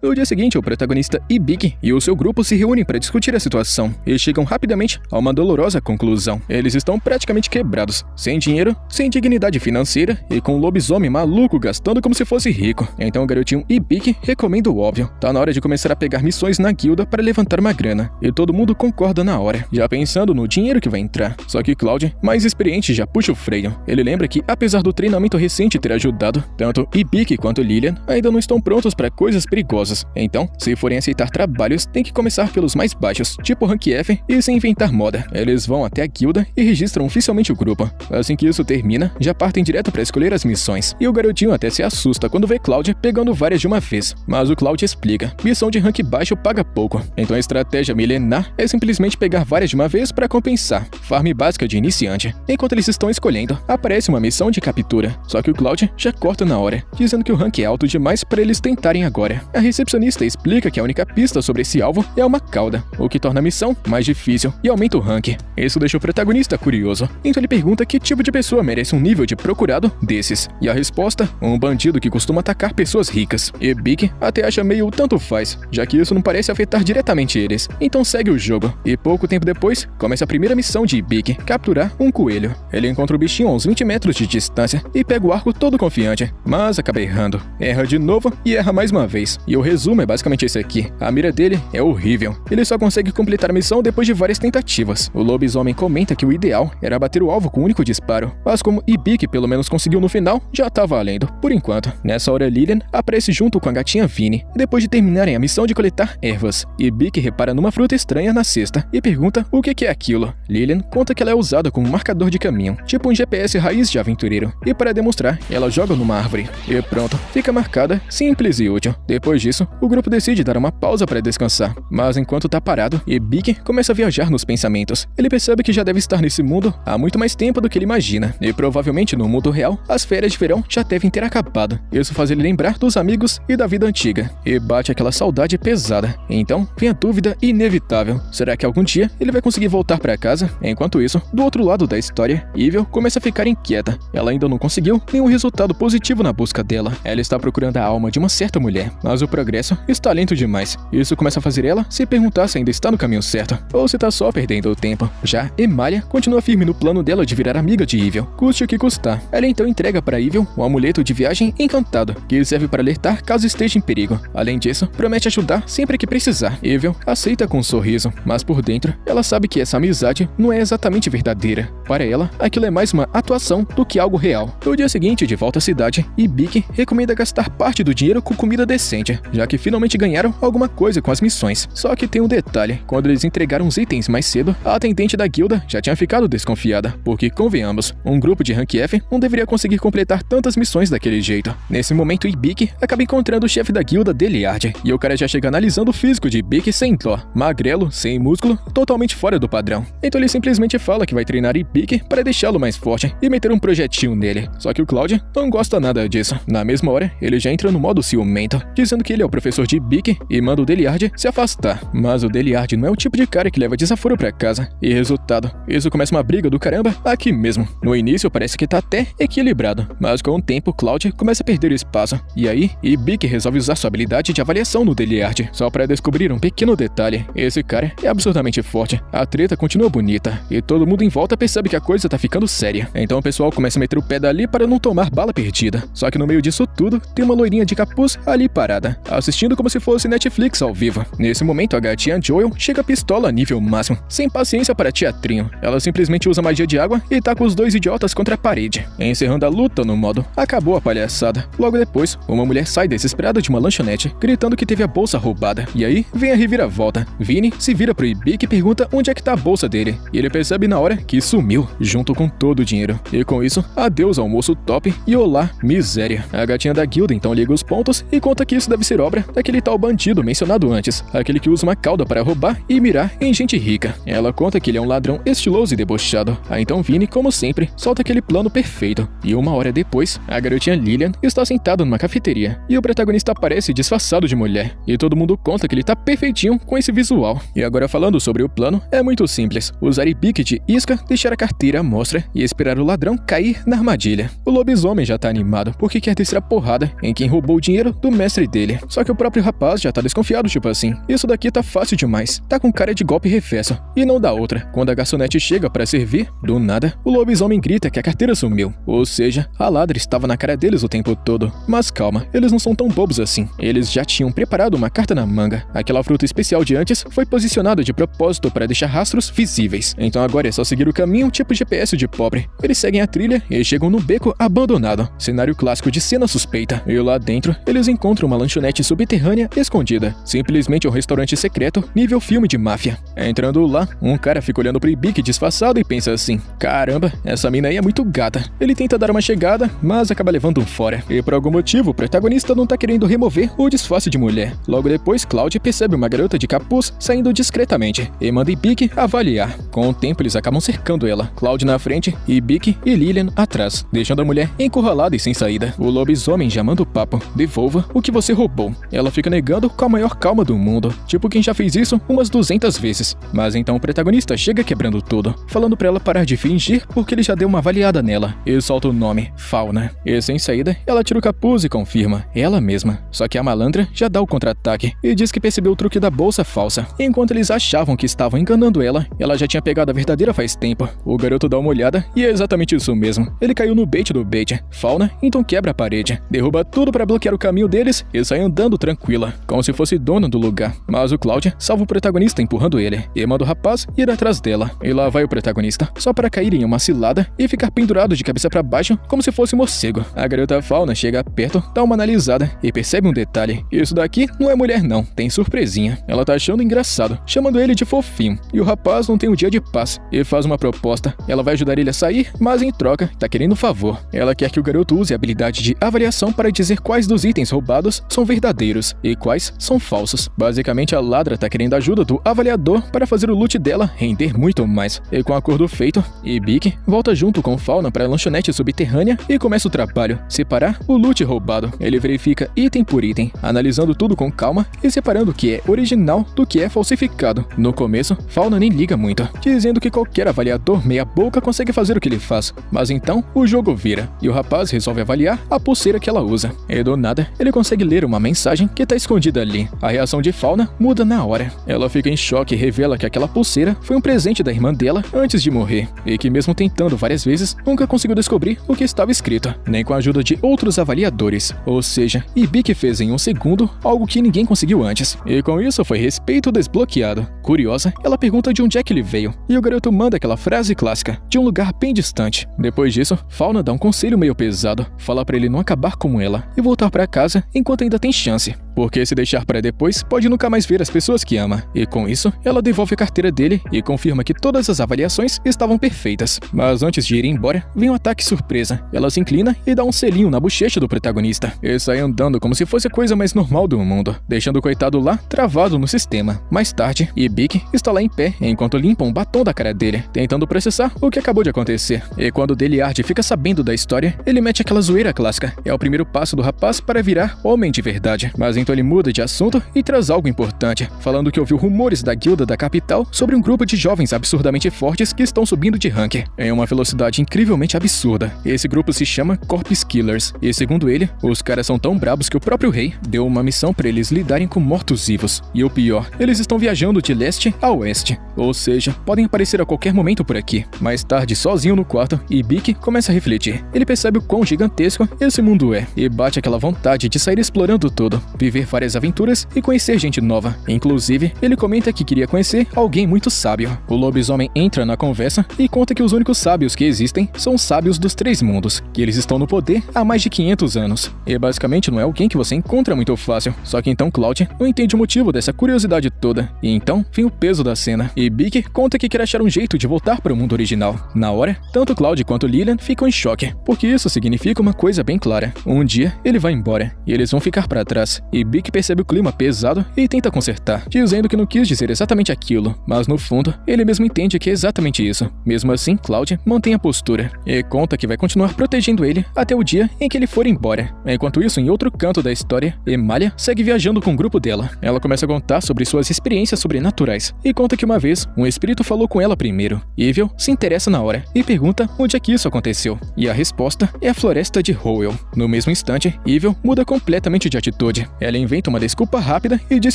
No dia seguinte, o protagonista Ibiki e o seu grupo se reúnem para discutir a situação e chegam rapidamente a uma dolorosa conclusão. Eles estão praticamente quebrados, sem dinheiro, sem dignidade financeira e com um lobisomem maluco gastando como se fosse rico. Então o garotinho Ibiki recomenda o óbvio. Tá na hora de começar a pegar missões na guilda para levantar uma grana. E todo mundo concorda na hora, já pensando no dinheiro que vai entrar. Só que Cloud, mais experiente, já puxa o freio. Ele lembra que, apesar do treinamento recente ter ajudado, tanto Ibiki quanto Lilian ainda não estão prontos para coisas perigosas. Então, se forem aceitar trabalhos, tem que começar pelos mais baixos, tipo Rank F, e sem inventar moda. Eles vão até a guilda e registram oficialmente o grupo. Assim que isso termina, já partem direto para escolher as missões. E o garotinho até se assusta quando vê Cloud pegando várias de uma vez. Mas o Cloud explica: missão de rank baixo paga pouco. Então a estratégia milenar é simplesmente pegar várias de uma vez para compensar. Farm básica de iniciante. Enquanto eles estão escolhendo, aparece uma missão de captura. Só que o Cloud já corta na hora, dizendo que o rank é alto demais para eles tentarem agora. A recepcionista explica que a única pista sobre esse alvo é uma cauda, o que torna a missão mais difícil e aumenta o rank. Isso deixa o protagonista curioso, então ele pergunta que tipo de pessoa merece um nível de procurado desses. E a resposta: um bandido que costuma atacar pessoas ricas. E Big até acha meio tanto faz, já que isso não parece afetar diretamente eles. Então segue o jogo. E pouco tempo depois, começa a primeira missão de Big: capturar um coelho. Ele encontra o bichinho a uns 20 metros de distância e pega o arco todo confiante, mas acaba errando. Erra de novo e erra mais uma vez. E o resumo é basicamente esse aqui: a mira dele é horrível. Ele só consegue completar a missão depois de várias tentativas. O lobisomem comenta que o ideal era bater o alvo com um único disparo, mas como Ibiki pelo menos conseguiu no final, já tá valendo, por enquanto. Nessa hora, Lilian aparece junto com a gatinha Vinny, depois de terminarem a missão de coletar ervas. Ibiki repara numa fruta estranha na cesta e pergunta o que é aquilo. Lilian conta que ela é usada como marcador de caminho, tipo um GPS raiz de aventureiro, e para demonstrar, ela joga numa árvore. E pronto, fica marcada, simples e útil. Depois disso, o grupo decide dar uma pausa para descansar, mas enquanto tá parado, Ibiki começa a viajar nos pensamentos. Ele percebe que já deve estar nesse mundo há muito mais tempo do que ele imagina, e provavelmente no mundo real, as férias de verão já devem ter acabado. Isso faz ele lembrar dos amigos e da vida antiga, e bate aquela saudade pesada. Então, vem a dúvida inevitável: será que algum dia ele vai conseguir voltar para casa? Enquanto isso, do outro lado da história, Evil começa a ficar inquieta. Ela ainda não conseguiu nenhum resultado positivo na busca dela. Ela está procurando a alma de uma certa mulher, mas o progresso está lento demais. Isso começa a fazer ela se perguntar se ainda está no caminho certo, ou se está só perdendo o tempo. Já Emalia continua firme no plano dela de virar amiga de Evil, custe o que custar. Ela então entrega para Evil um amuleto de viagem encantado, que serve para alertar caso esteja em perigo. Além disso, promete ajudar sempre que precisar. Evil aceita com um sorriso, mas por dentro, ela sabe que essa amizade não é exatamente verdadeira. Para ela, aquilo é mais uma atuação do que algo real. No dia seguinte, de volta à cidade, Ibiki recomenda gastar parte do dinheiro com comida decente, já que finalmente ganharam alguma coisa com as missões. Só que tem um detalhe: quando eles entregaram os itens mais cedo, a atendente da guilda já tinha ficado desconfiada, porque, convenhamos, um grupo de Rank F não deveria conseguir completar tantas missões daquele jeito. Nesse momento, Ibiki acaba encontrando o chefe da guilda, Deliard, e o cara já chega analisando o físico de Ibiki sem dó, magrelo, sem músculo, totalmente fora do padrão. Então ele simplesmente fala que vai treinar Ibiki para deixá-lo mais forte e meter um projetinho nele. Só que o Cloud não gosta nada disso. Na mesma hora, ele já entra no modo ciumento, dizendo que ele é o professor de Ibiki e manda o Deliard se afastar. Mas o Deliard não é o tipo de cara que leva desaforo pra casa. E resultado, isso começa uma briga do caramba aqui mesmo. No início parece que tá até equilibrado, mas com o tempo Cloud começa a perder espaço. E aí, Ibiki resolve usar sua habilidade de avaliação no Deliard, só pra descobrir um pequeno detalhe: esse cara é absurdamente forte. A treta continua bonita, e todo mundo em volta percebe que a coisa tá ficando séria. Então o pessoal começa a meter o pé dali para não tomar bala perdida. Só que no meio disso tudo, tem uma loirinha de capuz ali parada, assistindo como se fosse Netflix ao vivo. Nesse momento, a gatinha Joel chega pistola a nível máximo, sem paciência para teatrinho. Ela simplesmente usa magia de água e taca os dois idiotas contra a parede, encerrando a luta no modo acabou a palhaçada. Logo depois, uma mulher sai desesperada de uma lanchonete, gritando que teve a bolsa roubada. E aí, vem a reviravolta. Vinny se vira pro Ibiki e pergunta onde é que tá a bolsa dele, e ele percebe na hora que sumiu, junto com todo o dinheiro. E com isso, adeus almoço top e olá, miséria. A gatinha da guilda então liga os pontos e conta que isso deve ser obra daquele tal bandido mencionado antes, aquele que usa uma cauda para roubar e mirar em gente rica. Ela conta que ele é um ladrão estiloso e debochado. Aí então Vinny, como sempre, solta aquele plano perfeito. E uma hora depois, a garotinha Lilian está sentada numa cafeteria, e o protagonista aparece disfarçado de mulher, e todo mundo conta que ele tá perfeitinho com esse visual. E agora falando sobre o plano, é muito simples: usar Ibiki de isca, deixar a carteira à mostra e esperar o ladrão cair na armadilha. O lobisomem já tá animado porque quer descer a porrada em quem roubou o dinheiro do mestre dele. Só que o próprio rapaz já tá desconfiado, tipo assim. Isso daqui tá fácil demais. Tá com cara de golpe reverso. E não dá outra. Quando a garçonete chega pra servir, do nada, o lobisomem grita que a carteira sumiu. Ou seja, a ladra estava na cara deles o tempo todo. Mas calma, eles não são tão bobos assim. Eles já tinham preparado uma carta na manga. Aquela fruta especial de antes foi posicionada de propósito para deixar rastros visíveis. Então agora é só seguir o caminho tipo GPS de pobre. Eles seguem a trilha e chegam no beco abandonado. Cenário clássico de cena suspeita. E lá dentro, eles encontram uma lanchonete subterrânea escondida. Simplesmente um restaurante secreto, nível filme de máfia. Entrando lá, um cara fica olhando pro Ibiki disfarçado e pensa assim: caramba, essa mina aí é muito gata. Ele tenta dar uma chegada, mas acaba levando um fora. E por algum motivo, o protagonista não tá querendo remover o disfarce de mulher. Logo depois, Cloud percebe uma garota de capuz saindo discretamente e manda Ibiki avaliar. Com o tempo, eles acabam cercando ela. Cloud na frente, Ibiki e Lillian atrás, deixando a mulher encurralada e sem saída. O lobisomem já manda o papo: devolva o que você roubou. Ela fica negando com a maior calma do mundo, tipo quem já fez isso umas 200 vezes. Mas então o protagonista chega quebrando tudo, falando pra ela parar de fingir porque ele já deu uma avaliada nela, e solta o nome, Fauna. E sem saída, ela tira o capuz e confirma, ela mesma. Só que a malandra já dá o contra-ataque e diz que percebeu o truque da bolsa falsa. Enquanto eles achavam que estavam enganando ela já tinha pegado a verdadeira faz tempo. O garoto dá uma olhada e é exatamente isso mesmo. Ele caiu no bait do bait. Fauna então quebra a parede, derruba tudo pra bloquear o caminho deles e sai andando tranquila, como se fosse dona do lugar. Mas o Cloud salva o protagonista empurrando ele e manda o rapaz ir atrás dela. E lá vai o protagonista, só para cair em uma cilada e ficar pendurado de cabeça pra baixo como se fosse um morcego. A garota Fauna chega perto, dá uma analisada e percebe um detalhe: isso daqui não é mulher não, tem surpresinha. Ela tá achando engraçado, chamando ele de fofinho. E o rapaz não tem um dia de paz e faz uma proposta. Ela vai ajudar ele a sair, mas em troca tá querendo um favor. Ela quer que o garoto use a habilidade de avaliação para dizer quais dos itens roubados são verdadeiros e quais são falsos. Basicamente, a ladra tá querendo a ajuda do avaliador para fazer o loot dela render muito mais. E com o acordo feito, Ibiki volta junto com Fauna para a lanchonete subterrânea e começa o trabalho: separar o loot roubado. Ele verifica item por item, analisando tudo com calma e separando o que é original do que é falsificado. No começo, Fauna nem liga muito, dizendo que qualquer avaliador meia boca consegue fazer o que ele faz. Mas então, o jogo vira e o rapaz resolve avaliar a pulseira que ela usa. E do nada, ele consegue ler uma mensagem que tá escondida ali. A reação de Fauna muda na hora. Ela fica em choque e revela que aquela pulseira foi um presente da irmã dela antes de morrer, e que mesmo tentando várias vezes, nunca conseguiu descobrir o que estava escrito, nem com a ajuda de outros avaliadores. Ou seja, Ibiki fez em um segundo algo que ninguém conseguiu antes. E com isso foi respeito desbloqueado. Curiosa, ela pergunta de onde é que ele veio, e o garoto manda aquela frase clássica: de um lugar bem distante. Depois disso, Fauna dá um conselho meio pesado, fala pra ele não acabar com ela e voltar pra casa enquanto ainda tem chance, porque se deixar pra depois, pode nunca mais ver as pessoas que ama. E com isso, ela devolve a carteira dele e confirma que todas as avaliações estavam perfeitas. Mas antes de ir embora, vem um ataque surpresa. Ela se inclina e dá um selinho na bochecha do protagonista e sai andando como se fosse a coisa mais normal do mundo, deixando o coitado lá travado no sistema. Mais tarde, Ibiki está lá em pé enquanto limpa um batom da cara dele, tentando processar o que acabou de acontecer. E quando Deliard fica sabendo da história, ele mete aquela zoeira clássica: é o primeiro passo do rapaz para virar homem de verdade. Mas então ele muda de assunto e traz algo importante, falando que ouviu rumores da guilda da capital sobre um grupo de jovens absurdamente fortes que estão subindo de rank em uma velocidade incrivelmente absurda. Esse grupo se chama Corpse Killers, e segundo ele, os caras são tão brabos que o próprio rei deu uma missão para eles lidarem com mortos-vivos. E o pior, eles estão viajando de leste a oeste, ou seja, podem aparecer a qualquer momento por aqui. Mais tarde, sozinho no quarto, Ibiki começa a refletir. Ele percebe o quão gigantesco esse mundo é, e bate aquela vontade de sair explorando tudo, viver várias aventuras e conhecer gente nova. Inclusive, ele comenta que queria conhecer alguém muito sábio. O lobisomem entra na conversa e conta que os únicos sábios que existem são os sábios dos 3 mundos, que eles estão no poder há mais de 500 anos. E basicamente não é alguém que você encontra muito fácil. Só que então Cloud não entende o motivo dessa curiosidade toda. E então vem o peso da cena. E Ibiki conta que quer achar um jeito de voltar para o mundo original. Na hora, tanto Cloud quanto Lillian ficam em choque, porque isso significa uma coisa bem clara: um dia ele vai embora e eles vão ficar para trás. E Ibiki percebe o clima pesado e tenta consertar, dizendo que não quis dizer exatamente aquilo, mas no fundo ele mesmo entende que é exatamente isso. Mesmo assim, Cloud mantém a postura e conta que vai continuar protegendo ele até o dia em que ele for embora. Enquanto isso, em outro canto da história, Emalia segue viajando com o grupo dela. Ela começa a contar sobre suas experiências sobrenaturais e conta que uma vez Antes, um espírito falou com ela primeiro. Evil se interessa na hora e pergunta onde é que isso aconteceu. E a resposta é a floresta de Howell. No mesmo instante, Evil muda completamente de atitude. Ela inventa uma desculpa rápida e diz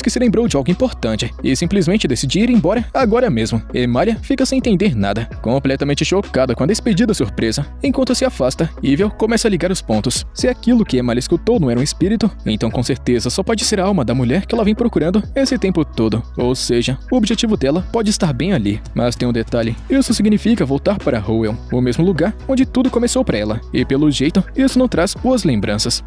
que se lembrou de algo importante e simplesmente decide ir embora agora mesmo. Emalia fica sem entender nada, completamente chocada com a despedida surpresa. Enquanto se afasta, Evil começa a ligar os pontos. Se aquilo que Emalia escutou não era um espírito, então com certeza só pode ser a alma da mulher que ela vem procurando esse tempo todo. Ou seja, o objetivo dela pode estar bem ali. Mas tem um detalhe, isso significa voltar para Howell, o mesmo lugar onde tudo começou para ela. E pelo jeito, isso não traz boas lembranças.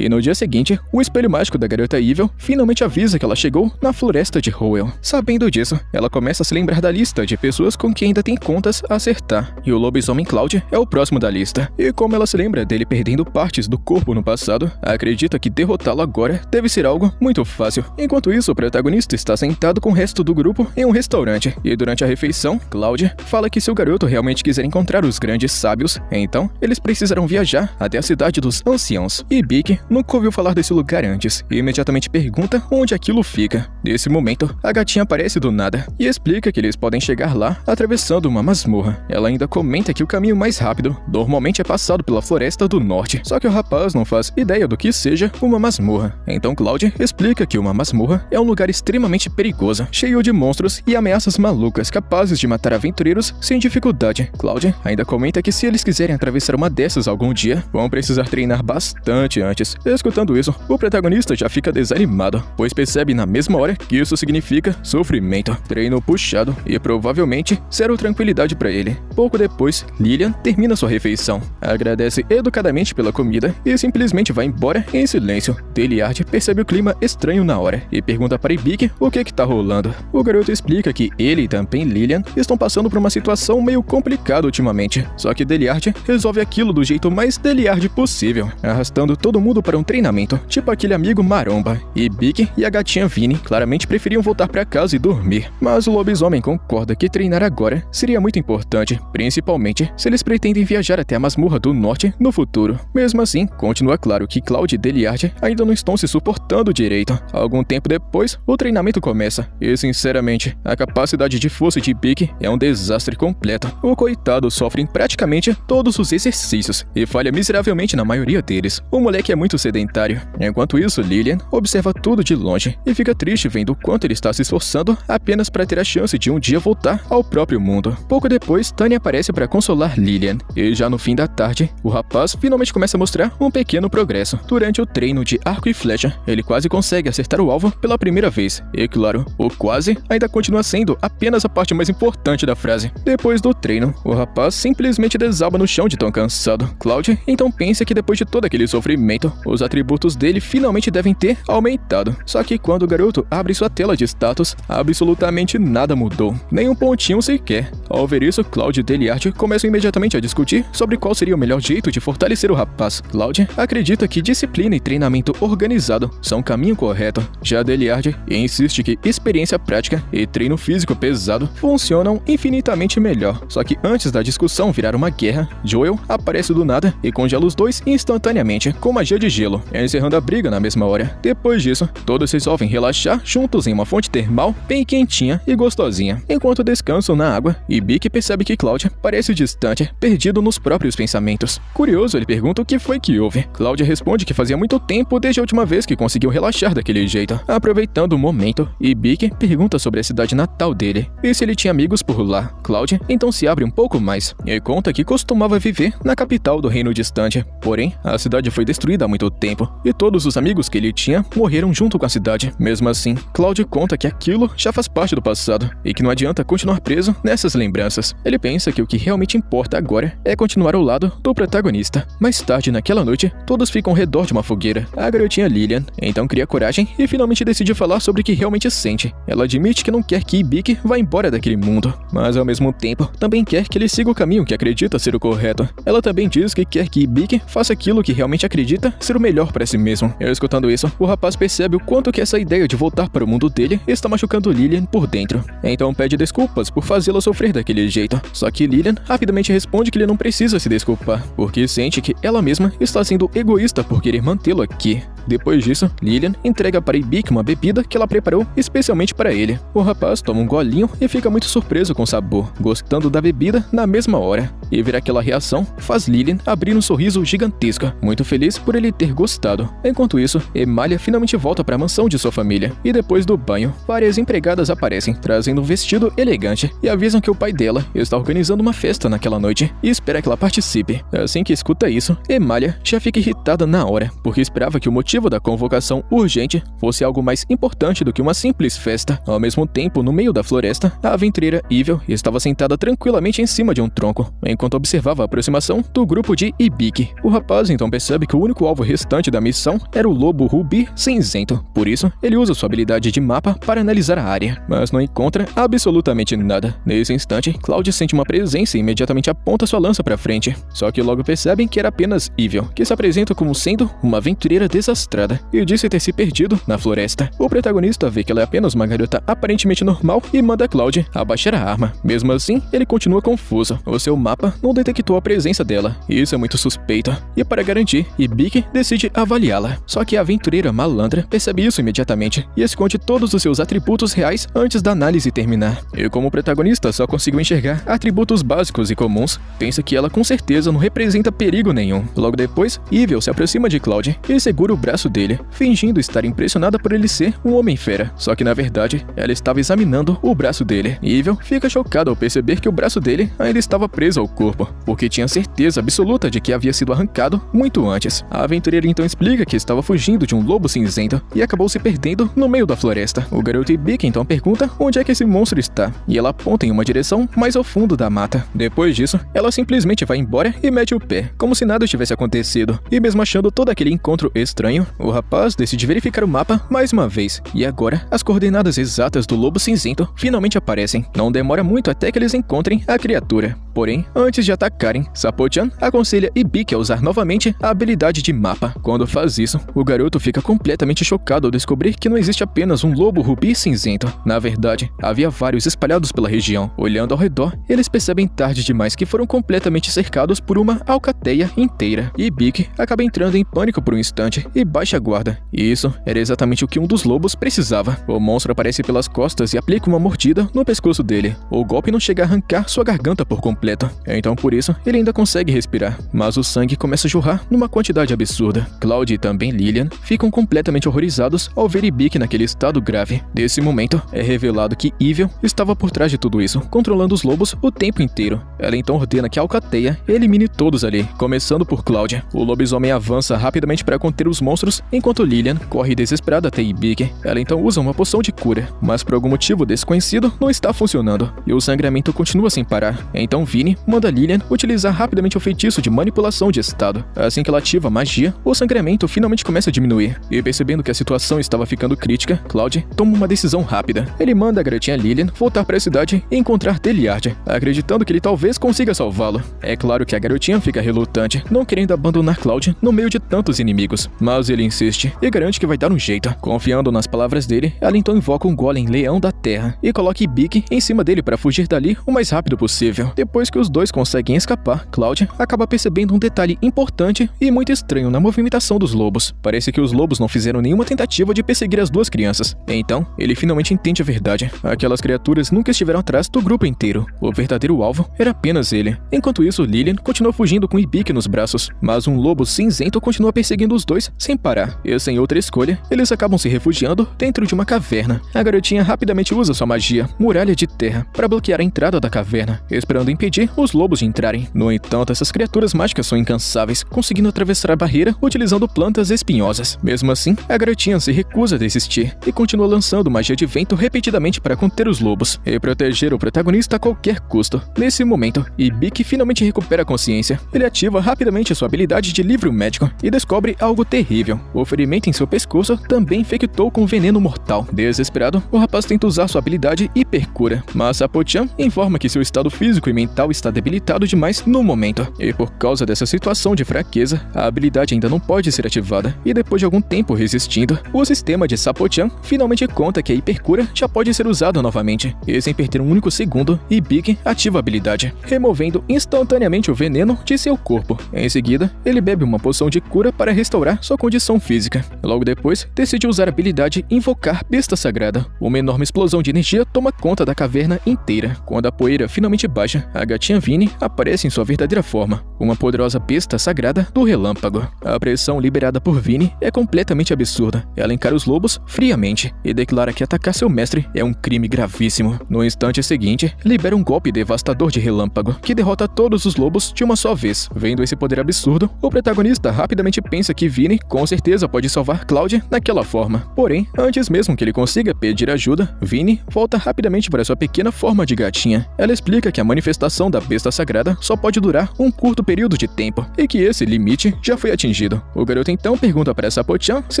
E no dia seguinte, o espelho mágico da garota Evil finalmente avisa que ela chegou na floresta de Howell. Sabendo disso, ela começa a se lembrar da lista de pessoas com quem ainda tem contas a acertar. E o lobisomem Cloud é o próximo da lista. E como ela se lembra dele perdendo partes do corpo no passado, acredita que derrotá-lo agora deve ser algo muito fácil. Enquanto isso, o protagonista está sentado com o resto do grupo em um restaurante. E durante a refeição, Cloud fala que se o garoto realmente quiser encontrar os grandes sábios, então eles precisarão viajar até a cidade dos anciãos. E Bic nunca ouviu falar desse lugar antes e imediatamente pergunta onde aquilo fica. Nesse momento, a gatinha aparece do nada e explica que eles podem chegar lá atravessando uma masmorra. Ela ainda comenta que o caminho mais rápido normalmente é passado pela floresta do norte, só que o rapaz não faz ideia do que seja uma masmorra. Então Cloud explica que uma masmorra é um lugar extremamente perigoso, cheio de monstros e ameaças malucas capazes de matar aventureiros sem dificuldade. Cloud ainda comenta que se eles quiserem atravessar uma dessas algum dia, vão precisar treinar bastante antes. Escutando isso, o protagonista já fica desanimado, pois percebe na mesma hora que isso significa sofrimento, treino puxado e provavelmente zero tranquilidade para ele. Pouco depois, Lillian termina sua refeição, agradece educadamente pela comida e simplesmente vai embora em silêncio. Deliard percebe o clima estranho na hora e pergunta para Ibik o que tá rolando. O garoto explica que ele e também Lillian estão passando por uma situação meio complicada ultimamente, só que Deliard resolve aquilo do jeito mais Deliard possível, arrastando todo mundo para um treinamento, tipo aquele amigo maromba. E Bic e a gatinha Vinnie claramente preferiam voltar para casa e dormir. Mas o lobisomem concorda que treinar agora seria muito importante, principalmente se eles pretendem viajar até a masmorra do norte no futuro. Mesmo assim, continua claro que Cloud e Deliard ainda não estão se suportando direito. Algum tempo depois, o treinamento começa. E sinceramente, a capacidade de força de Bic é um desastre completo. O coitado sofre em praticamente todos os exercícios e falha miseravelmente na maioria deles. O moleque é muito sedentário. Enquanto isso, Lillian observa tudo de longe e fica triste vendo o quanto ele está se esforçando apenas para ter a chance de um dia voltar ao próprio mundo. Pouco depois, Tanya aparece para consolar Lillian, e já no fim da tarde, o rapaz finalmente começa a mostrar um pequeno progresso. Durante o treino de arco e flecha, ele quase consegue acertar o alvo pela primeira vez. E claro, o quase ainda continua sendo apenas a parte mais importante da frase. Depois do treino, o rapaz simplesmente desaba no chão de tão cansado. Cloud então pensa que depois de todo aquele sofrimento, os atributos dele finalmente devem ter aumentado. Só que quando o garoto abre sua tela de status, absolutamente nada mudou, nem um pontinho sequer. Ao ver isso, Cloud e Deliard começam imediatamente a discutir sobre qual seria o melhor jeito de fortalecer o rapaz. Cloud acredita que disciplina e treinamento organizado são o caminho correto. Já Deliard insiste que experiência prática e treino físico pesado funcionam infinitamente melhor. Só que antes da discussão virar uma guerra, Joel aparece do nada e congela os dois instantaneamente com magia de gelo, encerrando a briga na mesma hora. Depois disso, todos resolvem relaxar juntos em uma fonte termal bem quentinha e gostosinha, enquanto descansam na água, e Bic percebe que Cloud parece distante, perdido nos próprios pensamentos. Curioso, ele pergunta o que foi que houve. Cloud responde que fazia muito tempo desde a última vez que conseguiu relaxar daquele jeito. Aproveitando o momento, Bic pergunta sobre a cidade natal dele e se ele tinha amigos por lá. Cloud então se abre um pouco mais e conta que costumava viver na capital do reino distante, porém a cidade foi destruída há muito tempo e todos os amigos que ele tinha morreram junto com a cidade. Mesmo assim, Cloud conta que aquilo já faz parte do passado e que não adianta continuar preso nessas lembranças. Ele pensa que o que realmente importa agora é continuar ao lado do protagonista. Mais tarde naquela noite, todos ficam ao redor de uma fogueira. A garotinha Lillian então cria coragem e finalmente decide falar sobre o que realmente sente. Ela admite que não quer que Ibik vá embora daquele mundo, mas ao mesmo tempo também quer que ele siga o caminho que acredita ser o correto. Ela também diz que quer que Ibik faça aquilo que realmente acredita ser o melhor para si mesmo. Escutando isso, o rapaz percebe o quanto que essa ideia de voltar para o mundo dele está machucando Lillian por dentro. Então pede desculpas por fazê-la sofrer daquele jeito. Só que Lillian rapidamente responde que ele não precisa se desculpar, porque sente que ela mesma está sendo egoísta por querer mantê-lo aqui. Depois disso, Lillian entrega para Ibik uma bebida que ela preparou especialmente para ele. O rapaz toma um golinho e fica muito surpreso com o sabor, gostando da bebida na mesma hora. E ver aquela reação faz Lillian abrir um sorriso gigantesco, muito feliz por ele ter gostado. Enquanto isso, Emalia finalmente volta para a mansão de sua família. E depois do banho, várias empregadas aparecem, trazendo um vestido elegante e avisam que o pai dela está organizando uma festa naquela noite e espera que ela participe. Assim que escuta isso, Emalia já fica irritada na hora, porque esperava que o motivo da convocação urgente fosse algo mais importante do que uma simples festa. Ao mesmo tempo, no meio da floresta, a aventureira Evil estava sentada tranquilamente em cima de um tronco, enquanto observava a aproximação do grupo de Ibik. O rapaz então percebe que o único alvo restante da missão era o lobo rubi cinzento. Por isso, ele usa sua habilidade de mapa para analisar a área, mas não encontra absolutamente nada. Nesse instante, Cloud sente uma presença e imediatamente aponta sua lança para frente. Só que logo percebem que era apenas Evil, que se apresenta como sendo uma aventureira desastrada e disse ter se perdido na floresta. O protagonista vê que ela é apenas uma garota aparentemente normal e manda Cloud abaixar a arma. Mesmo assim, ele continua confuso. O seu mapa não detectou a presença dela, e isso é muito suspeito. E para garantir, Ibik decide avaliá-la. Só que a aventureira malandra percebe isso imediatamente e esconde todos os seus atributos reais antes da análise terminar. E como o protagonista só conseguiu enxergar atributos básicos e comuns, pensa que ela com certeza não representa perigo nenhum. Logo depois, Evil se aproxima de Cloud e segura o braço dele, fingindo estar impressionada por ele ser um homem-fera. Só que na verdade, ela estava examinando o braço dele. Evil fica chocada ao perceber que o braço dele ainda estava preso ao corpo, porque tinha certeza absoluta de que havia sido arrancado muito antes. A aventureira então explica que estava fugindo de um lobo cinzento e acabou se perdendo no meio da floresta. O garoto Ibik então pergunta onde é que esse monstro está, e ela aponta em uma direção mais ao fundo da mata. Depois disso, ela simplesmente vai embora e mete o pé, como se nada tivesse acontecido. E mesmo achando todo aquele encontro estranho, o rapaz decide verificar o mapa mais uma vez, e agora as coordenadas exatas do lobo cinzento finalmente aparecem. Não demora muito até que eles encontrem a criatura. Porém, antes de atacarem, Sapo-chan aconselha Ibik a usar novamente a habilidade de mapa. Quando faz isso, o garoto fica completamente chocado ao descobrir que não existe apenas um lobo rubi cinzento. Na verdade, havia vários espalhados pela região. Olhando ao redor, eles percebem tarde demais que foram completamente cercados por uma alcateia inteira. Ibik acaba entrando em pânico por um instante e baixa a guarda. E isso era exatamente o que um dos lobos precisava. O monstro aparece pelas costas e aplica uma mordida no pescoço dele. O golpe não chega a arrancar sua garganta por completo. Então por isso, ele ainda consegue respirar, mas o sangue começa a jorrar numa quantidade absurda. Cloud e também Lillian ficam completamente horrorizados ao ver Ibik naquele estado grave. Nesse momento, é revelado que Evil estava por trás de tudo isso, controlando os lobos o tempo inteiro. Ela então ordena que a alcateia elimine todos ali, começando por Cloud. O lobisomem avança rapidamente para conter os monstros, enquanto Lillian corre desesperada até Ibik. Ela então usa uma poção de cura, mas por algum motivo desconhecido não está funcionando, e o sangramento continua sem parar. Então Vinny manda Lillian utilizar rapidamente o feitiço de manipulação de estado. Assim que ela ativa a magia, o sangramento finalmente começa a diminuir. E percebendo que a situação estava ficando crítica, Cloud toma uma decisão rápida. Ele manda a garotinha Lillian voltar para a cidade e encontrar Deliard, acreditando que ele talvez consiga salvá-lo. É claro que a garotinha fica relutante, não querendo abandonar Cloud no meio de tantos inimigos, mas ele insiste e garante que vai dar um jeito. Confiando nas palavras dele, ela então invoca um golem leão da terra e coloca Ibik em cima dele para fugir dali o mais rápido possível. Depois que os dois conseguem escapar, Cloud acaba percebendo um detalhe importante e muito estranho na movimentação dos lobos. Parece que os lobos não fizeram nenhuma tentativa de perseguir as duas crianças. Então, ele finalmente entende a verdade. Aquelas criaturas nunca estiveram atrás do grupo inteiro. O verdadeiro alvo era apenas ele. Enquanto isso, Lillian continua fugindo com Ibik nos braços, mas um lobo cinzento continua perseguindo os dois sem parar. E sem outra escolha, eles acabam se refugiando dentro de uma caverna. A garotinha rapidamente usa sua magia, muralha de terra, para bloquear a entrada da caverna, esperando impedir os lobos de entrarem. No entanto, essas criaturas mágicas são incansáveis, conseguindo atravessar a barreira utilizando plantas espinhosas. Mesmo assim, a garotinha se recusa a desistir e continua lançando magia de vento repetidamente para conter os lobos e proteger o protagonista a qualquer custo. Nesse momento, Ibik finalmente recupera a consciência. Ele ativa rapidamente sua habilidade de livro médico e descobre algo terrível. O ferimento em seu pescoço também infectou com veneno mortal. Desesperado, o rapaz tenta usar sua habilidade hipercura, mas Sapo-chan informa que seu estado físico e mental mental está debilitado demais no momento, e por causa dessa situação de fraqueza, a habilidade ainda não pode ser ativada, e depois de algum tempo resistindo, o sistema de Sapo-chan finalmente conta que a hipercura já pode ser usada novamente, e sem perder um único segundo, Ibiki ativa a habilidade, removendo instantaneamente o veneno de seu corpo. Em seguida, ele bebe uma poção de cura para restaurar sua condição física. Logo depois, decide usar a habilidade Invocar Besta Sagrada. Uma enorme explosão de energia toma conta da caverna inteira. Quando a poeira finalmente baixa, a gatinha Vinnie aparece em sua verdadeira forma, uma poderosa besta sagrada do relâmpago. A pressão liberada por Vinnie é completamente absurda. Ela encara os lobos friamente e declara que atacar seu mestre é um crime gravíssimo. No instante seguinte, libera um golpe devastador de relâmpago, que derrota todos os lobos de uma só vez. Vendo esse poder absurdo, o protagonista rapidamente pensa que Vinnie com certeza pode salvar Cloud daquela forma. Porém, antes mesmo que ele consiga pedir ajuda, Vinnie volta rapidamente para sua pequena forma de gatinha. Ela explica que a manifestação da besta sagrada só pode durar um curto período de tempo, e que esse limite já foi atingido. O garoto então pergunta para Sapo-chan se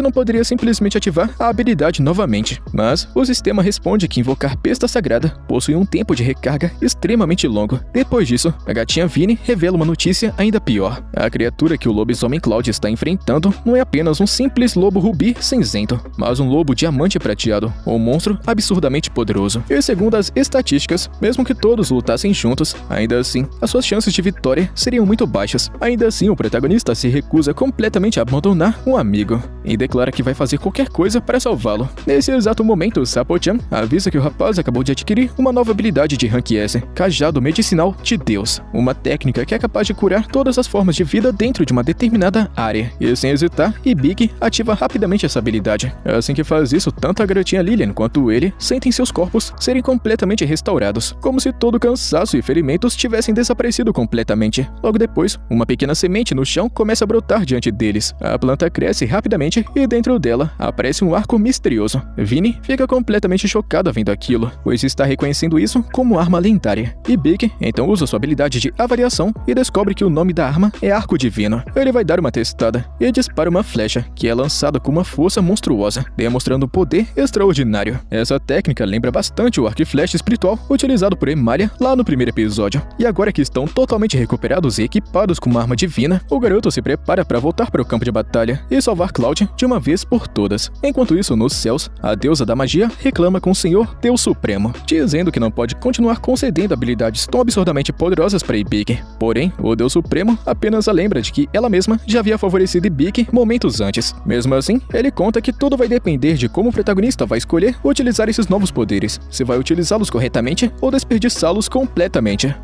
não poderia simplesmente ativar a habilidade novamente, mas o sistema responde que invocar besta sagrada possui um tempo de recarga extremamente longo. Depois disso, a gatinha Vinnie revela uma notícia ainda pior. A criatura que o lobisomem Cloud está enfrentando não é apenas um simples lobo rubi cinzento, mas um lobo diamante prateado, um monstro absurdamente poderoso. E segundo as estatísticas, mesmo que todos lutassem juntos, ainda assim, as suas chances de vitória seriam muito baixas. Ainda assim, o protagonista se recusa completamente a abandonar um amigo e declara que vai fazer qualquer coisa para salvá-lo. Nesse exato momento, Sapo-chan avisa que o rapaz acabou de adquirir uma nova habilidade de Rank S, Cajado Medicinal de Deus, uma técnica que é capaz de curar todas as formas de vida dentro de uma determinada área. E sem hesitar, Ibiki ativa rapidamente essa habilidade. Assim que faz isso, tanto a garotinha Lilian quanto ele sentem seus corpos serem completamente restaurados, como se todo cansaço e ferimentos tivessem desaparecido completamente. Logo depois, uma pequena semente no chão começa a brotar diante deles. A planta cresce rapidamente e dentro dela aparece um arco misterioso. Vinnie fica completamente chocada vendo aquilo, pois está reconhecendo isso como arma lendária. Ibiki então usa sua habilidade de avaliação e descobre que o nome da arma é Arco Divino. Ele vai dar uma testada e dispara uma flecha, que é lançada com uma força monstruosa, demonstrando poder extraordinário. Essa técnica lembra bastante o arco e flecha espiritual utilizado por Emalia lá no primeiro episódio. E agora que estão totalmente recuperados e equipados com uma arma divina, o garoto se prepara para voltar para o campo de batalha e salvar Cloud de uma vez por todas. Enquanto isso, nos céus, a deusa da magia reclama com o Senhor Deus Supremo, dizendo que não pode continuar concedendo habilidades tão absurdamente poderosas para Ibiki. Porém, o Deus Supremo apenas a lembra de que ela mesma já havia favorecido Ibiki momentos antes. Mesmo assim, ele conta que tudo vai depender de como o protagonista vai escolher utilizar esses novos poderes, se vai utilizá-los corretamente ou desperdiçá-los completamente.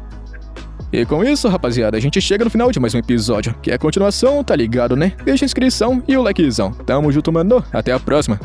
E com isso, rapaziada, a gente chega no final de mais um episódio, que é a continuação, tá ligado, né? Deixa a inscrição e o likezão. Tamo junto, mano. Até a próxima.